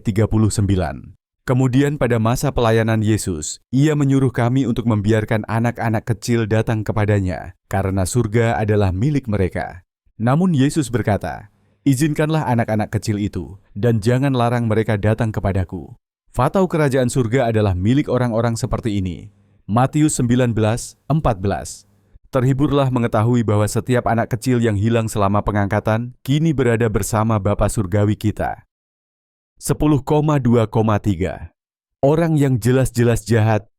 S1: Kemudian pada masa pelayanan Yesus, Ia menyuruh kami untuk membiarkan anak-anak kecil datang kepadanya, karena surga adalah milik mereka. Namun Yesus berkata, "Izinkanlah anak-anak kecil itu, dan jangan larang mereka datang kepadaku." Fatau kerajaan surga adalah milik orang-orang seperti ini. Matius 19, 14. Terhiburlah mengetahui bahwa setiap anak kecil yang hilang selama pengangkatan, kini berada bersama Bapa Surgawi kita. 10,2,3. Orang yang jelas-jelas jahat.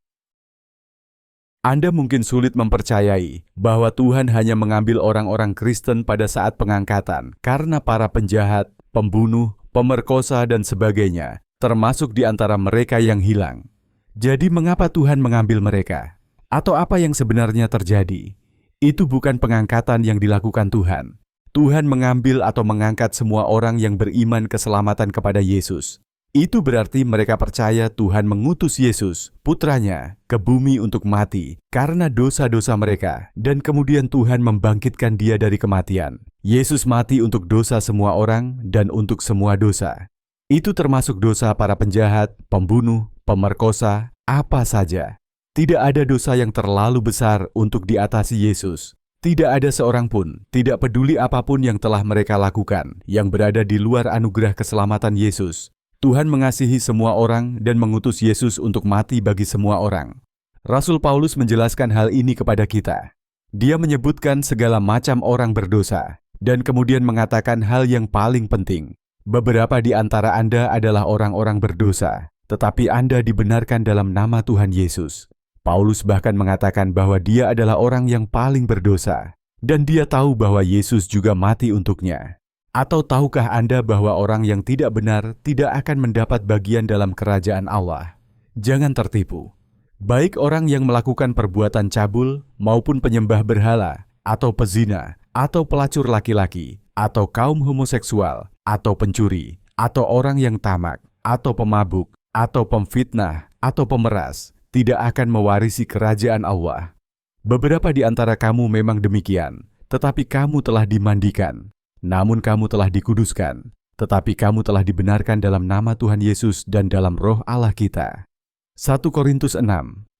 S1: Anda mungkin sulit mempercayai bahwa Tuhan hanya mengambil orang-orang Kristen pada saat pengangkatan karena para penjahat, pembunuh, pemerkosa, dan sebagainya, termasuk di antara mereka yang hilang. Jadi mengapa Tuhan mengambil mereka? Atau apa yang sebenarnya terjadi? Itu bukan pengangkatan yang dilakukan Tuhan. Tuhan mengambil atau mengangkat semua orang yang beriman keselamatan kepada Yesus. Itu berarti mereka percaya Tuhan mengutus Yesus, putranya, ke bumi untuk mati karena dosa-dosa mereka, dan kemudian Tuhan membangkitkan dia dari kematian. Yesus mati untuk dosa semua orang dan untuk semua dosa. Itu termasuk dosa para penjahat, pembunuh, pemerkosa, apa saja. Tidak ada dosa yang terlalu besar untuk diatasi Yesus. Tidak ada seorang pun, tidak peduli apapun yang telah mereka lakukan, yang berada di luar anugerah keselamatan Yesus. Tuhan mengasihi semua orang dan mengutus Yesus untuk mati bagi semua orang. Rasul Paulus menjelaskan hal ini kepada kita. Dia menyebutkan segala macam orang berdosa, dan kemudian mengatakan hal yang paling penting. Beberapa di antara Anda adalah orang-orang berdosa, tetapi Anda dibenarkan dalam nama Tuhan Yesus. Paulus bahkan mengatakan bahwa dia adalah orang yang paling berdosa. dan dia tahu bahwa Yesus juga mati untuknya. Atau tahukah Anda bahwa orang yang tidak benar tidak akan mendapat bagian dalam kerajaan Allah? Jangan tertipu. Baik orang yang melakukan perbuatan cabul maupun penyembah berhala, atau pezina, atau pelacur laki-laki, atau kaum homoseksual, atau pencuri, atau orang yang tamak, atau pemabuk, atau pemfitnah, atau pemeras, tidak akan mewarisi kerajaan Allah. Beberapa di antara kamu memang demikian, tetapi kamu telah dimandikan, namun kamu telah dikuduskan, tetapi kamu telah dibenarkan dalam nama Tuhan Yesus dan dalam roh Allah kita. 1 Korintus 6,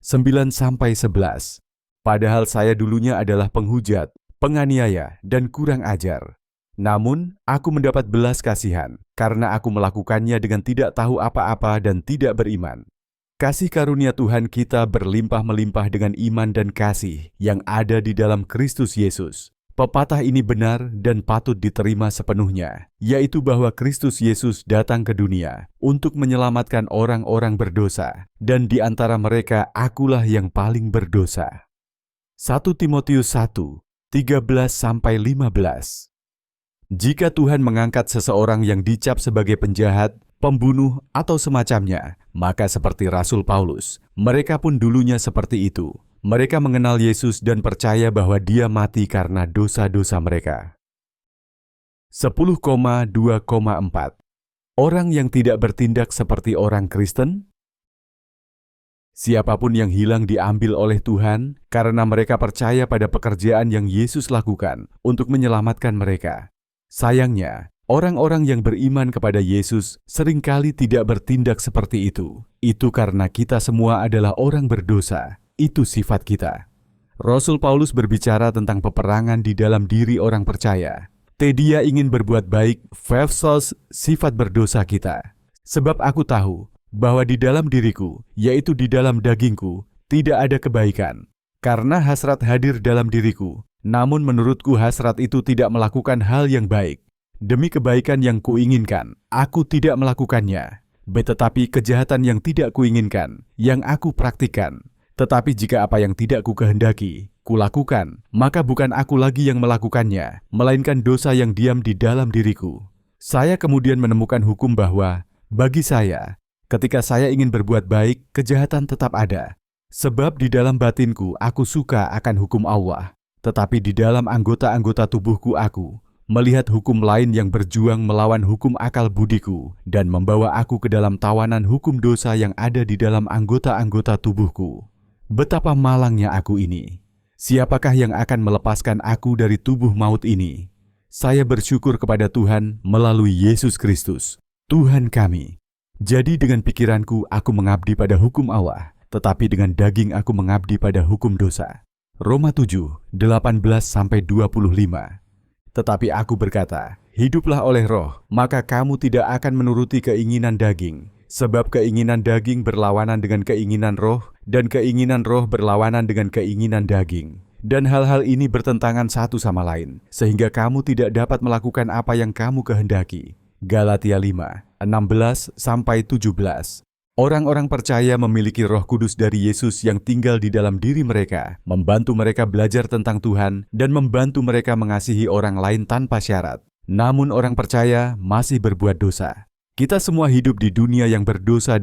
S1: 9-11. Padahal saya dulunya adalah penghujat, penganiaya, dan kurang ajar. Namun, aku mendapat belas kasihan, karena aku melakukannya dengan tidak tahu apa-apa dan tidak beriman. Kasih karunia Tuhan kita berlimpah-melimpah dengan iman dan kasih yang ada di dalam Kristus Yesus. Pepatah ini benar dan patut diterima sepenuhnya, yaitu bahwa Kristus Yesus datang ke dunia untuk menyelamatkan orang-orang berdosa, dan di antara mereka akulah yang paling berdosa. 1 Timotius 1, 13-15. Jika Tuhan mengangkat seseorang yang dicap sebagai penjahat, pembunuh, atau semacamnya, maka seperti Rasul Paulus, mereka pun dulunya seperti itu. Mereka mengenal Yesus dan percaya bahwa Dia mati karena dosa-dosa mereka. 10,2,4. Orang yang tidak bertindak seperti orang Kristen? Siapapun yang hilang diambil oleh Tuhan karena mereka percaya pada pekerjaan yang Yesus lakukan untuk menyelamatkan mereka. Sayangnya, orang-orang yang beriman kepada Yesus seringkali tidak bertindak seperti itu. Itu karena kita semua adalah orang berdosa. Itu sifat kita. Rasul Paulus berbicara tentang peperangan di dalam diri orang percaya. Dia ingin berbuat baik versus sifat berdosa kita. Sebab aku tahu bahwa di dalam diriku, yaitu di dalam dagingku, tidak ada kebaikan. Karena hasrat hadir dalam diriku, namun menurutku hasrat itu tidak melakukan hal yang baik. Demi kebaikan yang kuinginkan, aku tidak melakukannya. Tetapi kejahatan yang tidak kuinginkan, yang aku praktikkan. Tetapi jika apa yang tidak kukehendaki, kulakukan, maka bukan aku lagi yang melakukannya, melainkan dosa yang diam di dalam diriku. Saya kemudian menemukan hukum bahwa, bagi saya, ketika saya ingin berbuat baik, kejahatan tetap ada. Sebab di dalam batinku aku suka akan hukum Allah. Tetapi di dalam anggota-anggota tubuhku aku melihat hukum lain yang berjuang melawan hukum akal budiku dan membawa aku ke dalam tawanan hukum dosa yang ada di dalam anggota-anggota tubuhku. Betapa malangnya aku ini. Siapakah yang akan melepaskan aku dari tubuh maut ini? Saya bersyukur kepada Tuhan melalui Yesus Kristus, Tuhan kami. Jadi dengan pikiranku aku mengabdi pada hukum Allah, tetapi dengan daging aku mengabdi pada hukum dosa. Roma 7, 18-25. Tetapi aku berkata, hiduplah oleh roh, maka kamu tidak akan menuruti keinginan daging. Sebab keinginan daging berlawanan dengan keinginan roh, dan keinginan roh berlawanan dengan keinginan daging. Dan hal-hal ini bertentangan satu sama lain, sehingga kamu tidak dapat melakukan apa yang kamu kehendaki. Galatia 5, 16-17. Orang-orang percaya memiliki Roh Kudus dari Yesus yang tinggal di dalam diri mereka, membantu mereka belajar tentang Tuhan, dan membantu mereka mengasihi orang lain tanpa syarat. Namun orang percaya masih berbuat dosa. Kita semua hidup di dunia yang berdosa,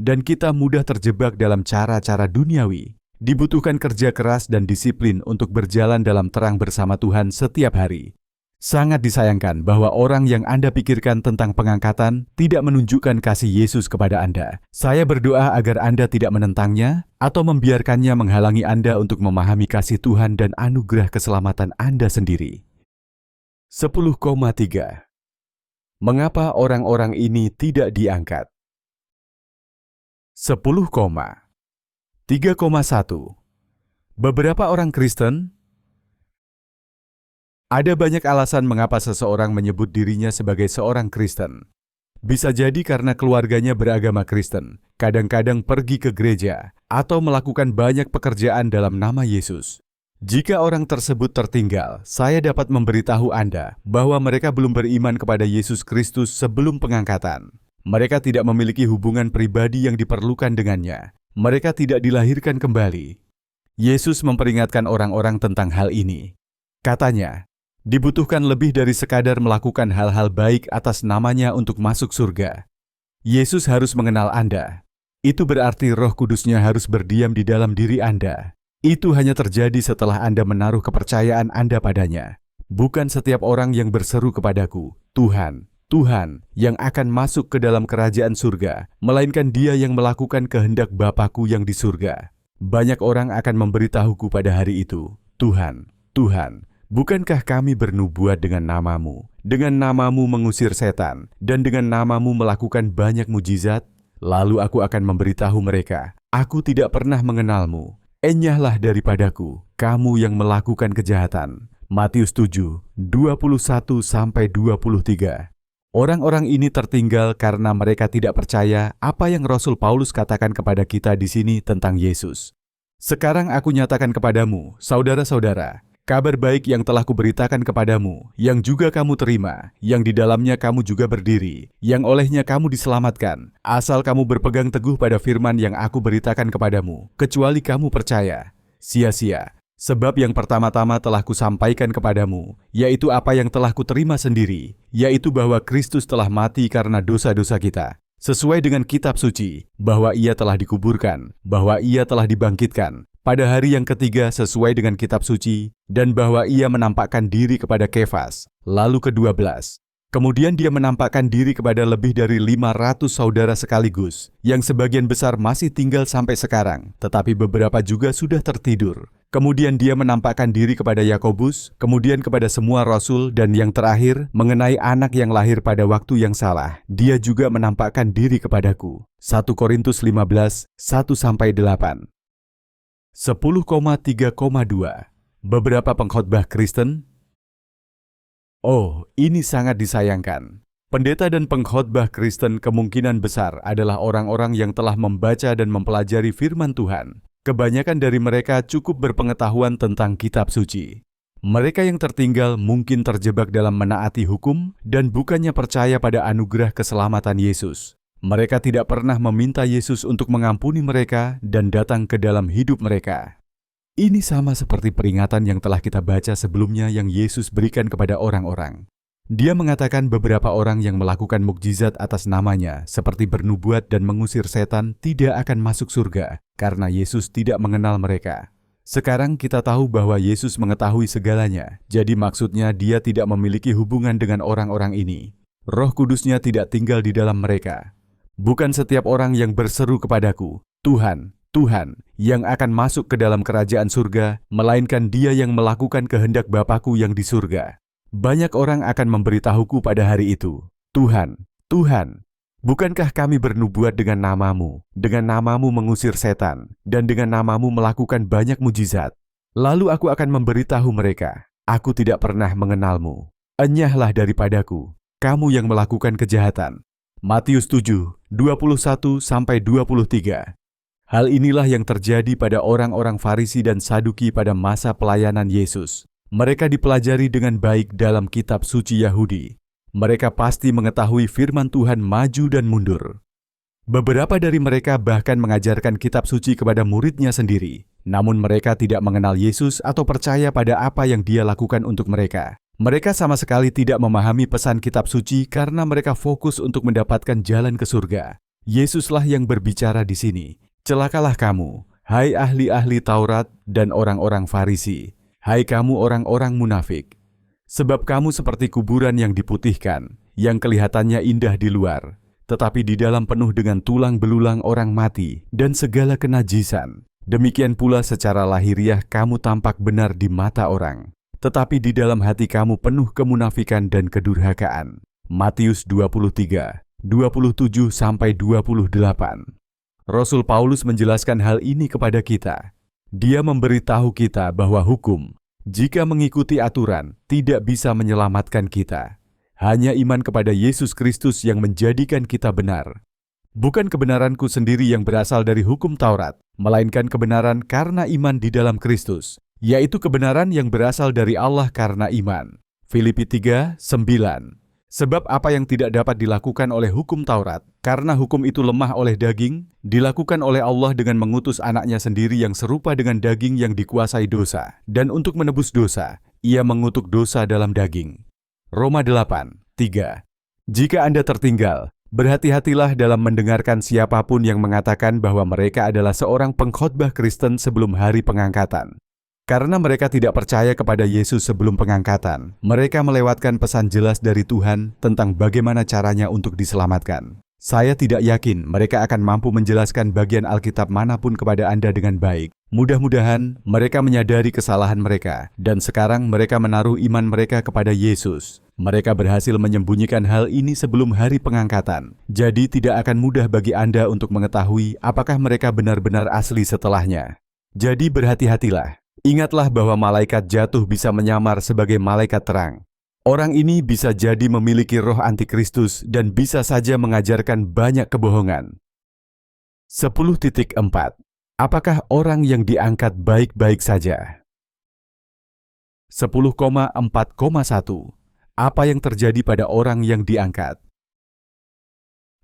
S1: dan kita mudah terjebak dalam cara-cara duniawi. Dibutuhkan kerja keras dan disiplin untuk berjalan dalam terang bersama Tuhan setiap hari. Sangat disayangkan bahwa orang yang Anda pikirkan tentang pengangkatan tidak menunjukkan kasih Yesus kepada Anda. Saya berdoa agar Anda tidak menentangnya atau membiarkannya menghalangi Anda untuk memahami kasih Tuhan dan anugerah keselamatan Anda sendiri. 10,3. Mengapa orang-orang ini tidak diangkat? 10, 3,1. Beberapa orang Kristen. Ada banyak alasan mengapa seseorang menyebut dirinya sebagai seorang Kristen. Bisa jadi karena keluarganya beragama Kristen, kadang-kadang pergi ke gereja, atau melakukan banyak pekerjaan dalam nama Yesus. Jika orang tersebut tertinggal, saya dapat memberitahu Anda bahwa mereka belum beriman kepada Yesus Kristus sebelum pengangkatan. Mereka tidak memiliki hubungan pribadi yang diperlukan dengannya. Mereka tidak dilahirkan kembali. Yesus memperingatkan orang-orang tentang hal ini. Katanya, dibutuhkan lebih dari sekadar melakukan hal-hal baik atas namanya untuk masuk surga. Yesus harus mengenal Anda. Itu berarti Roh Kudus-Nya harus berdiam di dalam diri Anda. Itu hanya terjadi setelah Anda menaruh kepercayaan Anda padanya. Bukan setiap orang yang berseru kepadaku, Tuhan, Tuhan, yang akan masuk ke dalam kerajaan surga, melainkan dia yang melakukan kehendak Bapa-Ku yang di surga. Banyak orang akan memberitahuku pada hari itu, Tuhan, Tuhan, bukankah kami bernubuat dengan namamu, dengan namamu mengusir setan, dan dengan namamu melakukan banyak mujizat? Lalu aku akan memberitahu mereka, aku tidak pernah mengenalmu. Enyahlah daripadaku, kamu yang melakukan kejahatan. Matius 7, 21-23. Orang-orang ini tertinggal karena mereka tidak percaya apa yang Rasul Paulus katakan kepada kita di sini tentang Yesus. Sekarang aku nyatakan kepadamu, saudara-saudara, kabar baik yang telah kuberitakan kepadamu, yang juga kamu terima, yang di dalamnya kamu juga berdiri, yang olehnya kamu diselamatkan, asal kamu berpegang teguh pada firman yang aku beritakan kepadamu, kecuali kamu percaya. Sia-sia, sebab yang pertama-tama telah kusampaikan kepadamu, yaitu apa yang telah kuterima sendiri, yaitu bahwa Kristus telah mati karena dosa-dosa kita, sesuai dengan kitab suci, bahwa ia telah dikuburkan, bahwa ia telah dibangkitkan, pada hari yang ketiga sesuai dengan kitab suci, dan bahwa ia menampakkan diri kepada Kefas, lalu ke-12. Kemudian dia menampakkan diri kepada lebih dari 500 saudara sekaligus, yang sebagian besar masih tinggal sampai sekarang, tetapi beberapa juga sudah tertidur. Kemudian dia menampakkan diri kepada Yakobus, kemudian kepada semua rasul, dan yang terakhir, mengenai anak yang lahir pada waktu yang salah, dia juga menampakkan diri kepadaku. 1 Korintus 15, 1-8. 10,3,2. Beberapa pengkhotbah Kristen. Oh, ini sangat disayangkan. Pendeta dan pengkhotbah Kristen kemungkinan besar adalah orang-orang yang telah membaca dan mempelajari firman Tuhan. Kebanyakan dari mereka cukup berpengetahuan tentang kitab suci. Mereka yang tertinggal mungkin terjebak dalam menaati hukum dan bukannya percaya pada anugerah keselamatan Yesus. Mereka tidak pernah meminta Yesus untuk mengampuni mereka dan datang ke dalam hidup mereka. Ini sama seperti peringatan yang telah kita baca sebelumnya yang Yesus berikan kepada orang-orang. Dia mengatakan beberapa orang yang melakukan mukjizat atas namanya, seperti bernubuat dan mengusir setan, tidak akan masuk surga, karena Yesus tidak mengenal mereka. Sekarang kita tahu bahwa Yesus mengetahui segalanya, jadi maksudnya dia tidak memiliki hubungan dengan orang-orang ini. Roh Kudus-Nya tidak tinggal di dalam mereka. Bukan setiap orang yang berseru kepadaku, Tuhan, Tuhan, yang akan masuk ke dalam kerajaan surga, melainkan dia yang melakukan kehendak Bapa-Ku yang di surga. Banyak orang akan memberitahuku pada hari itu, Tuhan, Tuhan, bukankah kami bernubuat dengan namamu mengusir setan, dan dengan namamu melakukan banyak mujizat? Lalu aku akan memberitahu mereka, aku tidak pernah mengenalmu. Enyahlah daripadaku, kamu yang melakukan kejahatan. Matius 7, 21-23. Hal inilah yang terjadi pada orang-orang Farisi dan Saduki pada masa pelayanan Yesus. Mereka dipelajari dengan baik dalam kitab suci Yahudi. Mereka pasti mengetahui firman Tuhan maju dan mundur. Beberapa dari mereka bahkan mengajarkan kitab suci kepada muridnya sendiri. Namun mereka tidak mengenal Yesus atau percaya pada apa yang dia lakukan untuk mereka. Mereka sama sekali tidak memahami pesan kitab suci karena mereka fokus untuk mendapatkan jalan ke surga. Yesuslah yang berbicara di sini. Celakalah kamu, hai ahli-ahli Taurat dan orang-orang Farisi. Hai kamu orang-orang munafik. Sebab kamu seperti kuburan yang diputihkan, yang kelihatannya indah di luar, tetapi di dalam penuh dengan tulang belulang orang mati dan segala kenajisan. Demikian pula secara lahiriah kamu tampak benar di mata orang, tetapi di dalam hati kamu penuh kemunafikan dan kedurhakaan. Matius 23, 27-28. Rasul Paulus menjelaskan hal ini kepada kita. Dia memberitahu kita bahwa hukum, jika mengikuti aturan, tidak bisa menyelamatkan kita. Hanya iman kepada Yesus Kristus yang menjadikan kita benar. Bukan kebenaranku sendiri yang berasal dari hukum Taurat, melainkan kebenaran karena iman di dalam Kristus, yaitu kebenaran yang berasal dari Allah karena iman. Filipi 3, 9. Sebab apa yang tidak dapat dilakukan oleh hukum Taurat, karena hukum itu lemah oleh daging, dilakukan oleh Allah dengan mengutus anaknya sendiri yang serupa dengan daging yang dikuasai dosa, dan untuk menebus dosa, ia mengutuk dosa dalam daging. Roma 8:3. Jika Anda tertinggal, berhati-hatilah dalam mendengarkan siapapun yang mengatakan bahwa mereka adalah seorang pengkhotbah Kristen sebelum hari pengangkatan. Karena mereka tidak percaya kepada Yesus sebelum pengangkatan, mereka melewatkan pesan jelas dari Tuhan tentang bagaimana caranya untuk diselamatkan. Saya tidak yakin mereka akan mampu menjelaskan bagian Alkitab manapun kepada Anda dengan baik. Mudah-mudahan mereka menyadari kesalahan mereka, dan sekarang mereka menaruh iman mereka kepada Yesus. Mereka berhasil menyembunyikan hal ini sebelum hari pengangkatan. Jadi tidak akan mudah bagi Anda untuk mengetahui apakah mereka benar-benar asli setelahnya. Jadi berhati-hatilah. Ingatlah bahwa malaikat jatuh bisa menyamar sebagai malaikat terang. Orang ini bisa jadi memiliki roh antikristus dan bisa saja mengajarkan banyak kebohongan. 10.4. Apakah orang yang diangkat baik-baik saja? 10,4,1. Apa yang terjadi pada orang yang diangkat?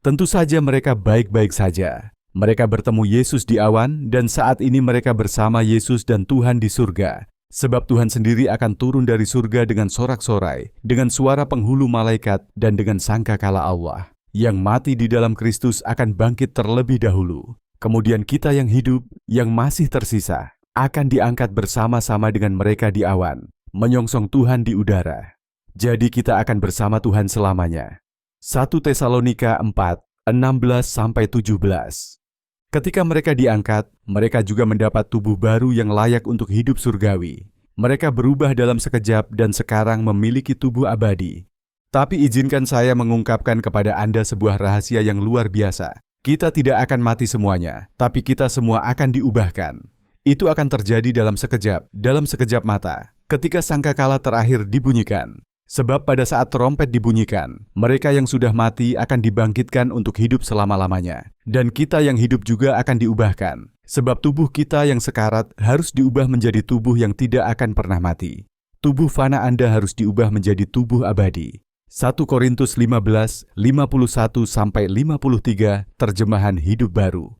S1: Tentu saja mereka baik-baik saja. Mereka bertemu Yesus di awan, dan saat ini mereka bersama Yesus dan Tuhan di surga. Sebab Tuhan sendiri akan turun dari surga dengan sorak-sorai, dengan suara penghulu malaikat, dan dengan sangkakala Allah. Yang mati di dalam Kristus akan bangkit terlebih dahulu. Kemudian kita yang hidup, yang masih tersisa, akan diangkat bersama-sama dengan mereka di awan, menyongsong Tuhan di udara. Jadi kita akan bersama Tuhan selamanya. 1 Tesalonika 4:16-17. Ketika mereka diangkat, mereka juga mendapat tubuh baru yang layak untuk hidup surgawi. Mereka berubah dalam sekejap dan sekarang memiliki tubuh abadi. Tapi izinkan saya mengungkapkan kepada Anda sebuah rahasia yang luar biasa. Kita tidak akan mati semuanya, tapi kita semua akan diubahkan. Itu akan terjadi dalam sekejap mata, ketika sangkakala terakhir dibunyikan. Sebab pada saat trompet dibunyikan, mereka yang sudah mati akan dibangkitkan untuk hidup selama-lamanya. Dan kita yang hidup juga akan diubahkan. Sebab tubuh kita yang sekarat harus diubah menjadi tubuh yang tidak akan pernah mati. Tubuh fana Anda harus diubah menjadi tubuh abadi. 1 Korintus 15:51-53 terjemahan hidup baru.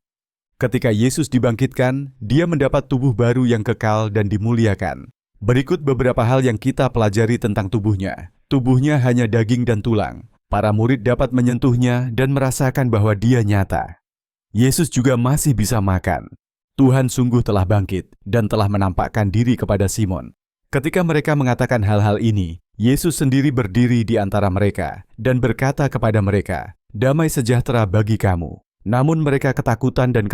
S1: Ketika Yesus dibangkitkan, dia mendapat tubuh baru yang kekal dan dimuliakan. Berikut beberapa hal yang kita pelajari tentang tubuhnya. Tubuhnya hanya daging dan tulang. Para murid dapat menyentuhnya dan merasakan bahwa dia nyata. Yesus juga masih bisa makan. Tuhan sungguh telah bangkit dan telah menampakkan diri kepada Simon. Ketika mereka mengatakan hal-hal ini, Yesus sendiri berdiri di antara mereka dan berkata kepada mereka, "Damai sejahtera bagi kamu." Namun mereka ketakutan dan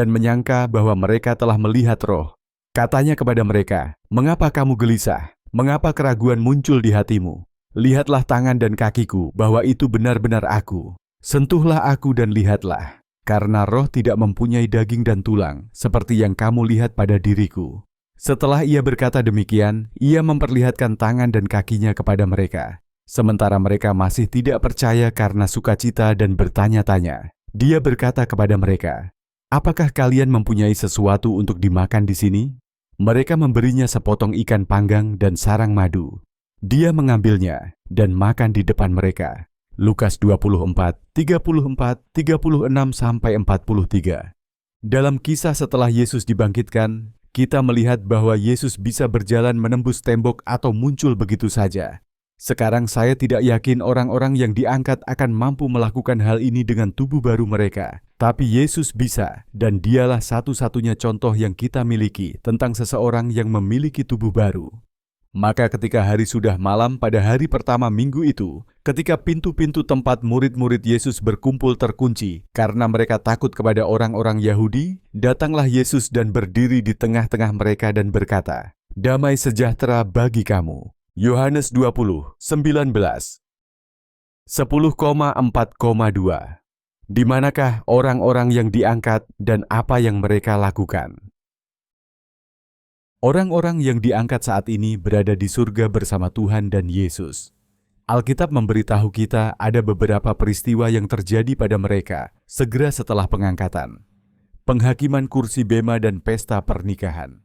S1: menyangka bahwa mereka telah melihat roh. Katanya kepada mereka, "Mengapa kamu gelisah? Mengapa keraguan muncul di hatimu? Lihatlah tangan dan kakiku bahwa itu benar-benar aku. Sentuhlah aku dan lihatlah, karena roh tidak mempunyai daging dan tulang, seperti yang kamu lihat pada diriku." Setelah ia berkata demikian, ia memperlihatkan tangan dan kakinya kepada mereka. Sementara mereka masih tidak percaya karena sukacita dan bertanya-tanya. Dia berkata kepada mereka, "Apakah kalian mempunyai sesuatu untuk dimakan di sini?" Mereka memberinya sepotong ikan panggang dan sarang madu. Dia mengambilnya dan makan di depan mereka. Lukas 24:34-36-43. Dalam kisah setelah Yesus dibangkitkan, kita melihat bahwa Yesus bisa berjalan menembus tembok atau muncul begitu saja. Sekarang saya tidak yakin orang-orang yang diangkat akan mampu melakukan hal ini dengan tubuh baru mereka. Tapi Yesus bisa, dan dialah satu-satunya contoh yang kita miliki tentang seseorang yang memiliki tubuh baru. Maka ketika hari sudah malam pada hari pertama minggu itu, ketika pintu-pintu tempat murid-murid Yesus berkumpul terkunci karena mereka takut kepada orang-orang Yahudi, datanglah Yesus dan berdiri di tengah-tengah mereka dan berkata, "Damai sejahtera bagi kamu." Yohanes 20:19. 10,4,2. Di manakah orang-orang yang diangkat dan apa yang mereka lakukan? Orang-orang yang diangkat saat ini berada di surga bersama Tuhan dan Yesus. Alkitab memberitahu kita ada beberapa peristiwa yang terjadi pada mereka segera setelah pengangkatan. Penghakiman kursi bema dan pesta pernikahan.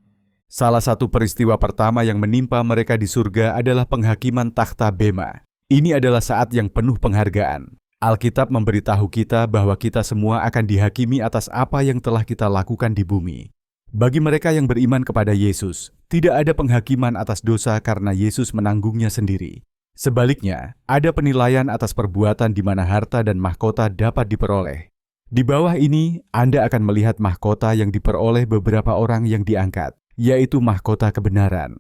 S1: Salah satu peristiwa pertama yang menimpa mereka di surga adalah penghakiman takhta bema. Ini adalah saat yang penuh penghargaan. Alkitab memberitahu kita bahwa kita semua akan dihakimi atas apa yang telah kita lakukan di bumi. Bagi mereka yang beriman kepada Yesus, tidak ada penghakiman atas dosa karena Yesus menanggungnya sendiri. Sebaliknya, ada penilaian atas perbuatan di mana harta dan mahkota dapat diperoleh. Di bawah ini, Anda akan melihat mahkota yang diperoleh beberapa orang yang diangkat, yaitu mahkota kebenaran.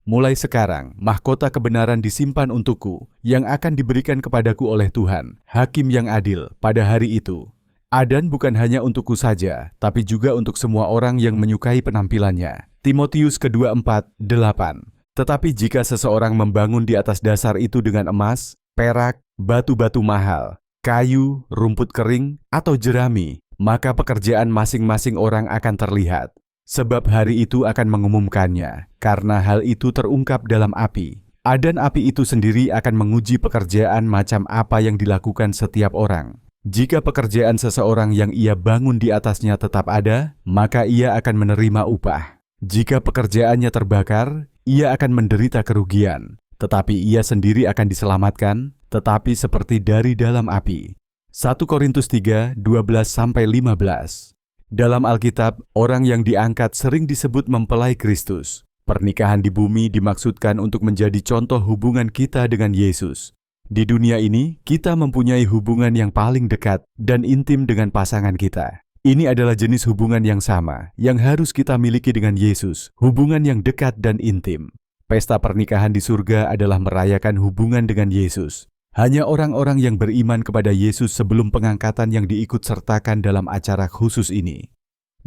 S1: Mulai sekarang, mahkota kebenaran disimpan untukku, yang akan diberikan kepadaku oleh Tuhan, Hakim yang adil, pada hari itu. Dan bukan hanya untukku saja, tapi juga untuk semua orang yang menyukai penampilannya. Timotius kedua 4:8. Tetapi jika seseorang membangun di atas dasar itu dengan emas, perak, batu-batu mahal, kayu, rumput kering, atau jerami, maka pekerjaan masing-masing orang akan terlihat. Sebab hari itu akan mengumumkannya, karena hal itu terungkap dalam api. Dan api itu sendiri akan menguji pekerjaan macam apa yang dilakukan setiap orang. Jika pekerjaan seseorang yang ia bangun di atasnya tetap ada, maka ia akan menerima upah. Jika pekerjaannya terbakar, ia akan menderita kerugian, tetapi ia sendiri akan diselamatkan, tetapi seperti dari dalam api. 1 Korintus 3:12-15. Dalam Alkitab, orang yang diangkat sering disebut mempelai Kristus. Pernikahan di bumi dimaksudkan untuk menjadi contoh hubungan kita dengan Yesus. Di dunia ini, kita mempunyai hubungan yang paling dekat dan intim dengan pasangan kita. Ini adalah jenis hubungan yang sama, yang harus kita miliki dengan Yesus, hubungan yang dekat dan intim. Pesta pernikahan di surga adalah merayakan hubungan dengan Yesus. Hanya orang-orang yang beriman kepada Yesus sebelum pengangkatan yang diikut sertakan dalam acara khusus ini.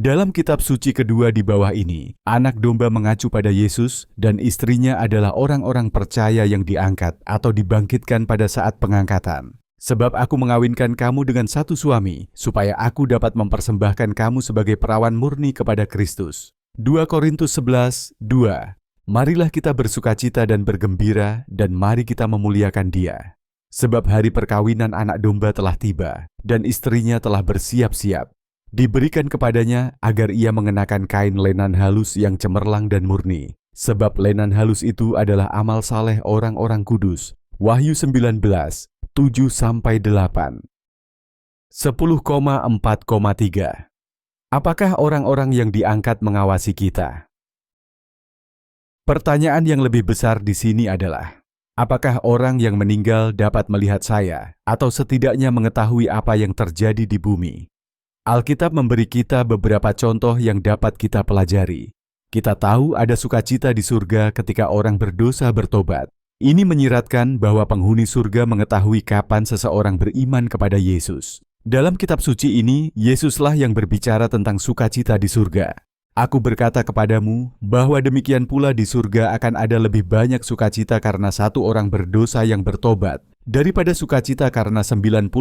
S1: Dalam kitab suci kedua di bawah ini, anak domba mengacu pada Yesus dan istrinya adalah orang-orang percaya yang diangkat atau dibangkitkan pada saat pengangkatan. Sebab aku mengawinkan kamu dengan satu suami, supaya aku dapat mempersembahkan kamu sebagai perawan murni kepada Kristus. 2 Korintus 11:2. Marilah kita bersukacita dan bergembira, dan mari kita memuliakan Dia. Sebab hari perkawinan anak domba telah tiba, dan istrinya telah bersiap-siap. Diberikan kepadanya agar ia mengenakan kain lenan halus yang cemerlang dan murni. Sebab lenan halus itu adalah amal saleh orang-orang kudus. Wahyu 19:7-8. 10,4,3. Apakah orang-orang yang diangkat mengawasi kita? Pertanyaan yang lebih besar di sini adalah, apakah orang yang meninggal dapat melihat saya, atau setidaknya mengetahui apa yang terjadi di bumi? Alkitab memberi kita beberapa contoh yang dapat kita pelajari. Kita tahu ada sukacita di surga ketika orang berdosa bertobat. Ini menyiratkan bahwa penghuni surga mengetahui kapan seseorang beriman kepada Yesus. Dalam kitab suci ini, Yesuslah yang berbicara tentang sukacita di surga. Aku berkata kepadamu bahwa demikian pula di surga akan ada lebih banyak sukacita karena satu orang berdosa yang bertobat, daripada sukacita karena 99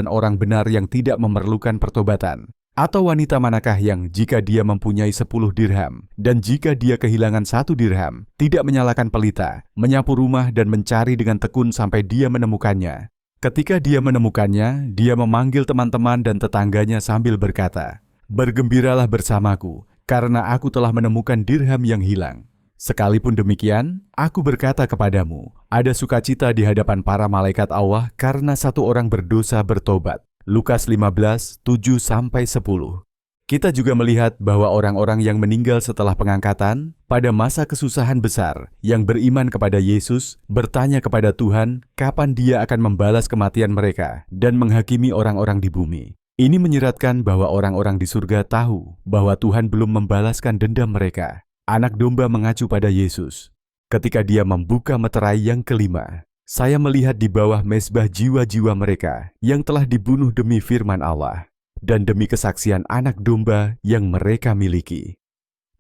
S1: orang benar yang tidak memerlukan pertobatan. Atau wanita manakah yang jika dia mempunyai 10 dirham, dan jika dia kehilangan 1 dirham, tidak menyalakan pelita, menyapu rumah dan mencari dengan tekun sampai dia menemukannya. Ketika dia menemukannya, dia memanggil teman-teman dan tetangganya sambil berkata, "Bergembiralah bersamaku, karena aku telah menemukan dirham yang hilang." Sekalipun demikian, aku berkata kepadamu, ada sukacita di hadapan para malaikat Allah karena satu orang berdosa bertobat. Lukas 15:7-10. Kita juga melihat bahwa orang-orang yang meninggal setelah pengangkatan, pada masa kesusahan besar, yang beriman kepada Yesus, bertanya kepada Tuhan kapan Dia akan membalas kematian mereka dan menghakimi orang-orang di bumi. Ini menyiratkan bahwa orang-orang di surga tahu bahwa Tuhan belum membalaskan dendam mereka. Anak domba mengacu pada Yesus. Ketika Dia membuka meterai yang kelima, saya melihat di bawah mezbah jiwa-jiwa mereka yang telah dibunuh demi firman Allah dan demi kesaksian anak domba yang mereka miliki.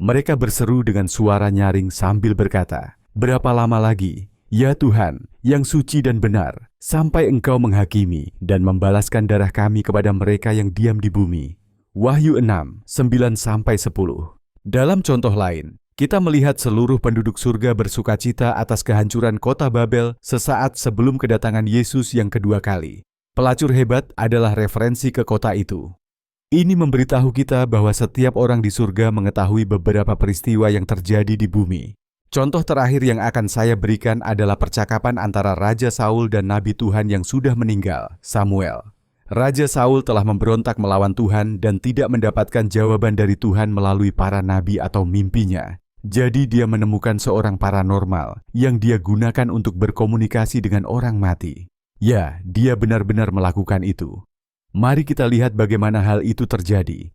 S1: Mereka berseru dengan suara nyaring sambil berkata, "Berapa lama lagi, ya Tuhan, yang suci dan benar, sampai Engkau menghakimi dan membalaskan darah kami kepada mereka yang diam di bumi?" Wahyu 6:9-10. Dalam contoh lain, kita melihat seluruh penduduk surga bersukacita atas kehancuran kota Babel sesaat sebelum kedatangan Yesus yang kedua kali. Pelacur hebat adalah referensi ke kota itu. Ini memberitahu kita bahwa setiap orang di surga mengetahui beberapa peristiwa yang terjadi di bumi. Contoh terakhir yang akan saya berikan adalah percakapan antara Raja Saul dan Nabi Tuhan yang sudah meninggal, Samuel. Raja Saul telah memberontak melawan Tuhan dan tidak mendapatkan jawaban dari Tuhan melalui para nabi atau mimpinya. Jadi dia menemukan seorang paranormal yang dia gunakan untuk berkomunikasi dengan orang mati. Ya, dia benar-benar melakukan itu. Mari kita lihat bagaimana hal itu terjadi.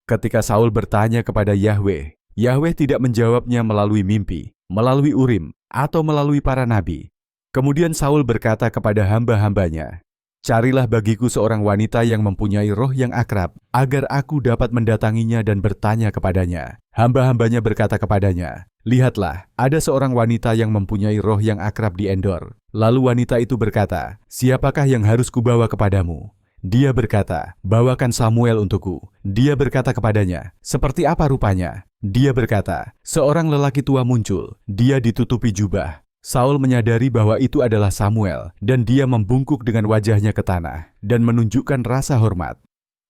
S1: Ketika Saul bertanya kepada Yahweh, Yahweh tidak menjawabnya melalui mimpi, melalui Urim, atau melalui para nabi. Kemudian Saul berkata kepada hamba-hambanya, "Carilah bagiku seorang wanita yang mempunyai roh yang akrab, agar aku dapat mendatanginya dan bertanya kepadanya." Hamba-hambanya berkata kepadanya, "Lihatlah, ada seorang wanita yang mempunyai roh yang akrab di Endor." Lalu wanita itu berkata, "Siapakah yang harus kubawa kepadamu?" Dia berkata, "Bawakan Samuel untukku." Dia berkata kepadanya, "Seperti apa rupanya?" Dia berkata, "Seorang lelaki tua muncul, dia ditutupi jubah." Saul menyadari bahwa itu adalah Samuel, dan dia membungkuk dengan wajahnya ke tanah dan menunjukkan rasa hormat.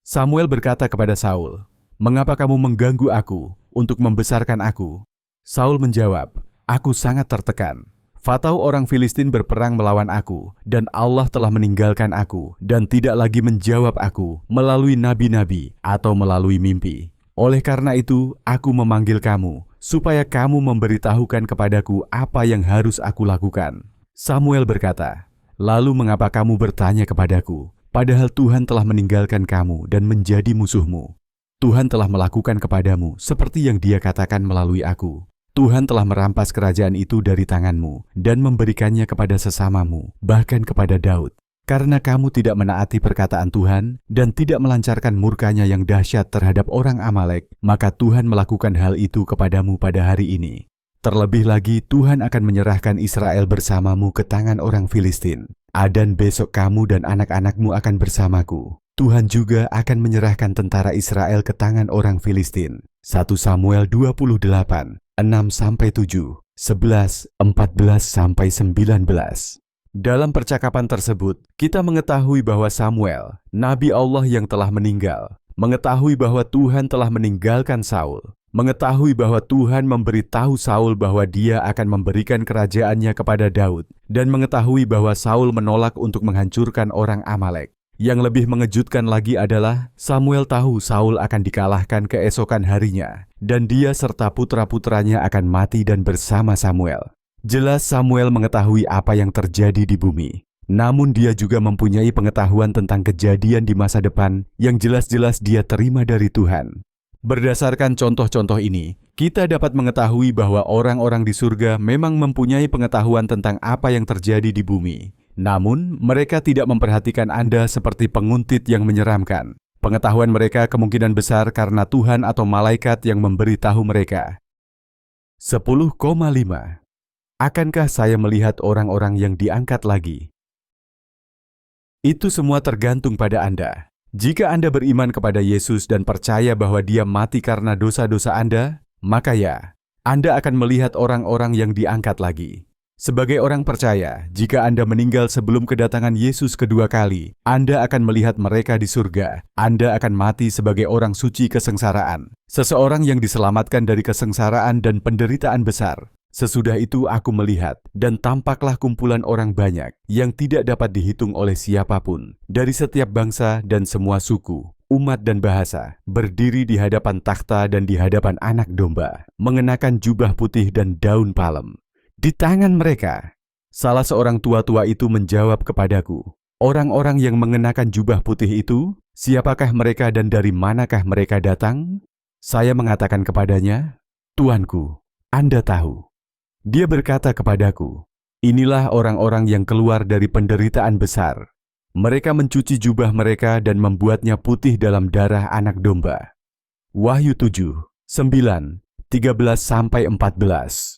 S1: Samuel berkata kepada Saul, "Mengapa kamu mengganggu aku untuk membesarkan aku?" Saul menjawab, "Aku sangat tertekan. Fatau orang Filistin berperang melawan aku, dan Allah telah meninggalkan aku dan tidak lagi menjawab aku melalui nabi-nabi atau melalui mimpi. Oleh karena itu, aku memanggil kamu, supaya kamu memberitahukan kepadaku apa yang harus aku lakukan." Samuel berkata, "Lalu mengapa kamu bertanya kepadaku, padahal Tuhan telah meninggalkan kamu dan menjadi musuhmu? Tuhan telah melakukan kepadamu seperti yang Dia katakan melalui aku. Tuhan telah merampas kerajaan itu dari tanganmu dan memberikannya kepada sesamamu, bahkan kepada Daud. Karena kamu tidak menaati perkataan Tuhan dan tidak melancarkan murkanya yang dahsyat terhadap orang Amalek, maka Tuhan melakukan hal itu kepadamu pada hari ini. Terlebih lagi, Tuhan akan menyerahkan Israel bersamamu ke tangan orang Filistin. Dan besok kamu dan anak-anakmu akan bersamaku. Tuhan juga akan menyerahkan tentara Israel ke tangan orang Filistin." 1 Samuel 28, 6-7, 11, 14-19. Dalam percakapan tersebut, kita mengetahui bahwa Samuel, nabi Allah yang telah meninggal, mengetahui bahwa Tuhan telah meninggalkan Saul, mengetahui bahwa Tuhan memberitahu Saul bahwa Dia akan memberikan kerajaannya kepada Daud, dan mengetahui bahwa Saul menolak untuk menghancurkan orang Amalek. Yang lebih mengejutkan lagi adalah Samuel tahu Saul akan dikalahkan keesokan harinya, dan dia serta putra-putranya akan mati dan bersama Samuel. Jelas Samuel mengetahui apa yang terjadi di bumi. Namun dia juga mempunyai pengetahuan tentang kejadian di masa depan yang jelas-jelas dia terima dari Tuhan. Berdasarkan contoh-contoh ini, kita dapat mengetahui bahwa orang-orang di surga memang mempunyai pengetahuan tentang apa yang terjadi di bumi. Namun, mereka tidak memperhatikan Anda seperti penguntit yang menyeramkan. Pengetahuan mereka kemungkinan besar karena Tuhan atau malaikat yang memberitahu mereka. 10,5. Akankah saya melihat orang-orang yang diangkat lagi? Itu semua tergantung pada Anda. Jika Anda beriman kepada Yesus dan percaya bahwa Dia mati karena dosa-dosa Anda, maka ya, Anda akan melihat orang-orang yang diangkat lagi. Sebagai orang percaya, jika Anda meninggal sebelum kedatangan Yesus kedua kali, Anda akan melihat mereka di surga. Anda akan mati sebagai orang suci kesengsaraan, seseorang yang diselamatkan dari kesengsaraan dan penderitaan besar. Sesudah itu aku melihat, dan tampaklah kumpulan orang banyak yang tidak dapat dihitung oleh siapapun, dari setiap bangsa dan semua suku, umat dan bahasa, berdiri di hadapan takhta dan di hadapan Anak Domba, mengenakan jubah putih dan daun palem. Di tangan mereka, salah seorang tua-tua itu menjawab kepadaku, "Orang-orang yang mengenakan jubah putih itu, siapakah mereka dan dari manakah mereka datang?" Saya mengatakan kepadanya, "Tuanku, Anda tahu." Dia berkata kepadaku, "Inilah orang-orang yang keluar dari penderitaan besar. Mereka mencuci jubah mereka dan membuatnya putih dalam darah Anak Domba." Wahyu 7, 9, 13-14.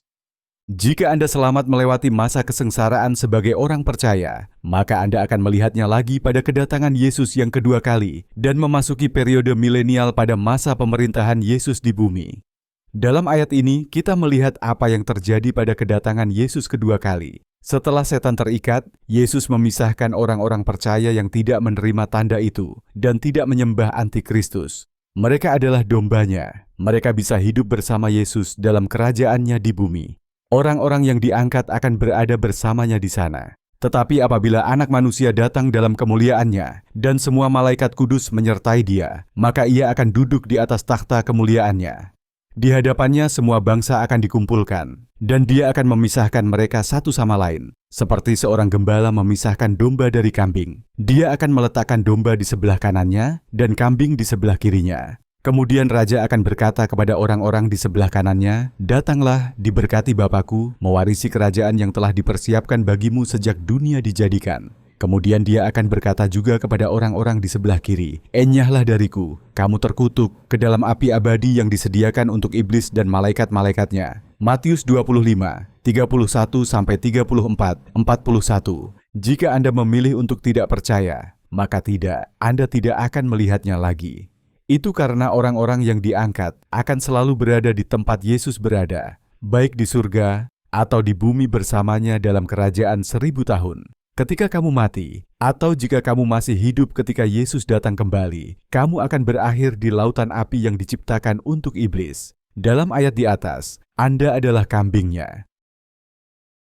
S1: Jika Anda selamat melewati masa kesengsaraan sebagai orang percaya, maka Anda akan melihatnya lagi pada kedatangan Yesus yang kedua kali dan memasuki periode milenial pada masa pemerintahan Yesus di bumi. Dalam ayat ini, kita melihat apa yang terjadi pada kedatangan Yesus kedua kali. Setelah setan terikat, Yesus memisahkan orang-orang percaya yang tidak menerima tanda itu dan tidak menyembah antikristus. Mereka adalah dombanya. Mereka bisa hidup bersama Yesus dalam kerajaannya di bumi. Orang-orang yang diangkat akan berada bersamanya di sana. Tetapi apabila Anak Manusia datang dalam kemuliaannya dan semua malaikat kudus menyertai dia, maka ia akan duduk di atas takhta kemuliaannya. Di hadapannya semua bangsa akan dikumpulkan, dan dia akan memisahkan mereka satu sama lain, seperti seorang gembala memisahkan domba dari kambing. Dia akan meletakkan domba di sebelah kanannya dan kambing di sebelah kirinya. Kemudian Raja akan berkata kepada orang-orang di sebelah kanannya, "Datanglah, diberkati Bapakku, mewarisi kerajaan yang telah dipersiapkan bagimu sejak dunia dijadikan." Kemudian dia akan berkata juga kepada orang-orang di sebelah kiri, "Enyahlah dariku, kamu terkutuk ke dalam api abadi yang disediakan untuk iblis dan malaikat-malaikatnya." Matius 25, 31-34, 41. Jika Anda memilih untuk tidak percaya, maka Anda tidak akan melihatnya lagi. Itu karena orang-orang yang diangkat akan selalu berada di tempat Yesus berada, baik di surga atau di bumi bersamanya dalam kerajaan 1000 tahun. Ketika kamu mati, atau jika kamu masih hidup ketika Yesus datang kembali, kamu akan berakhir di lautan api yang diciptakan untuk iblis. Dalam ayat di atas, Anda adalah kambingnya.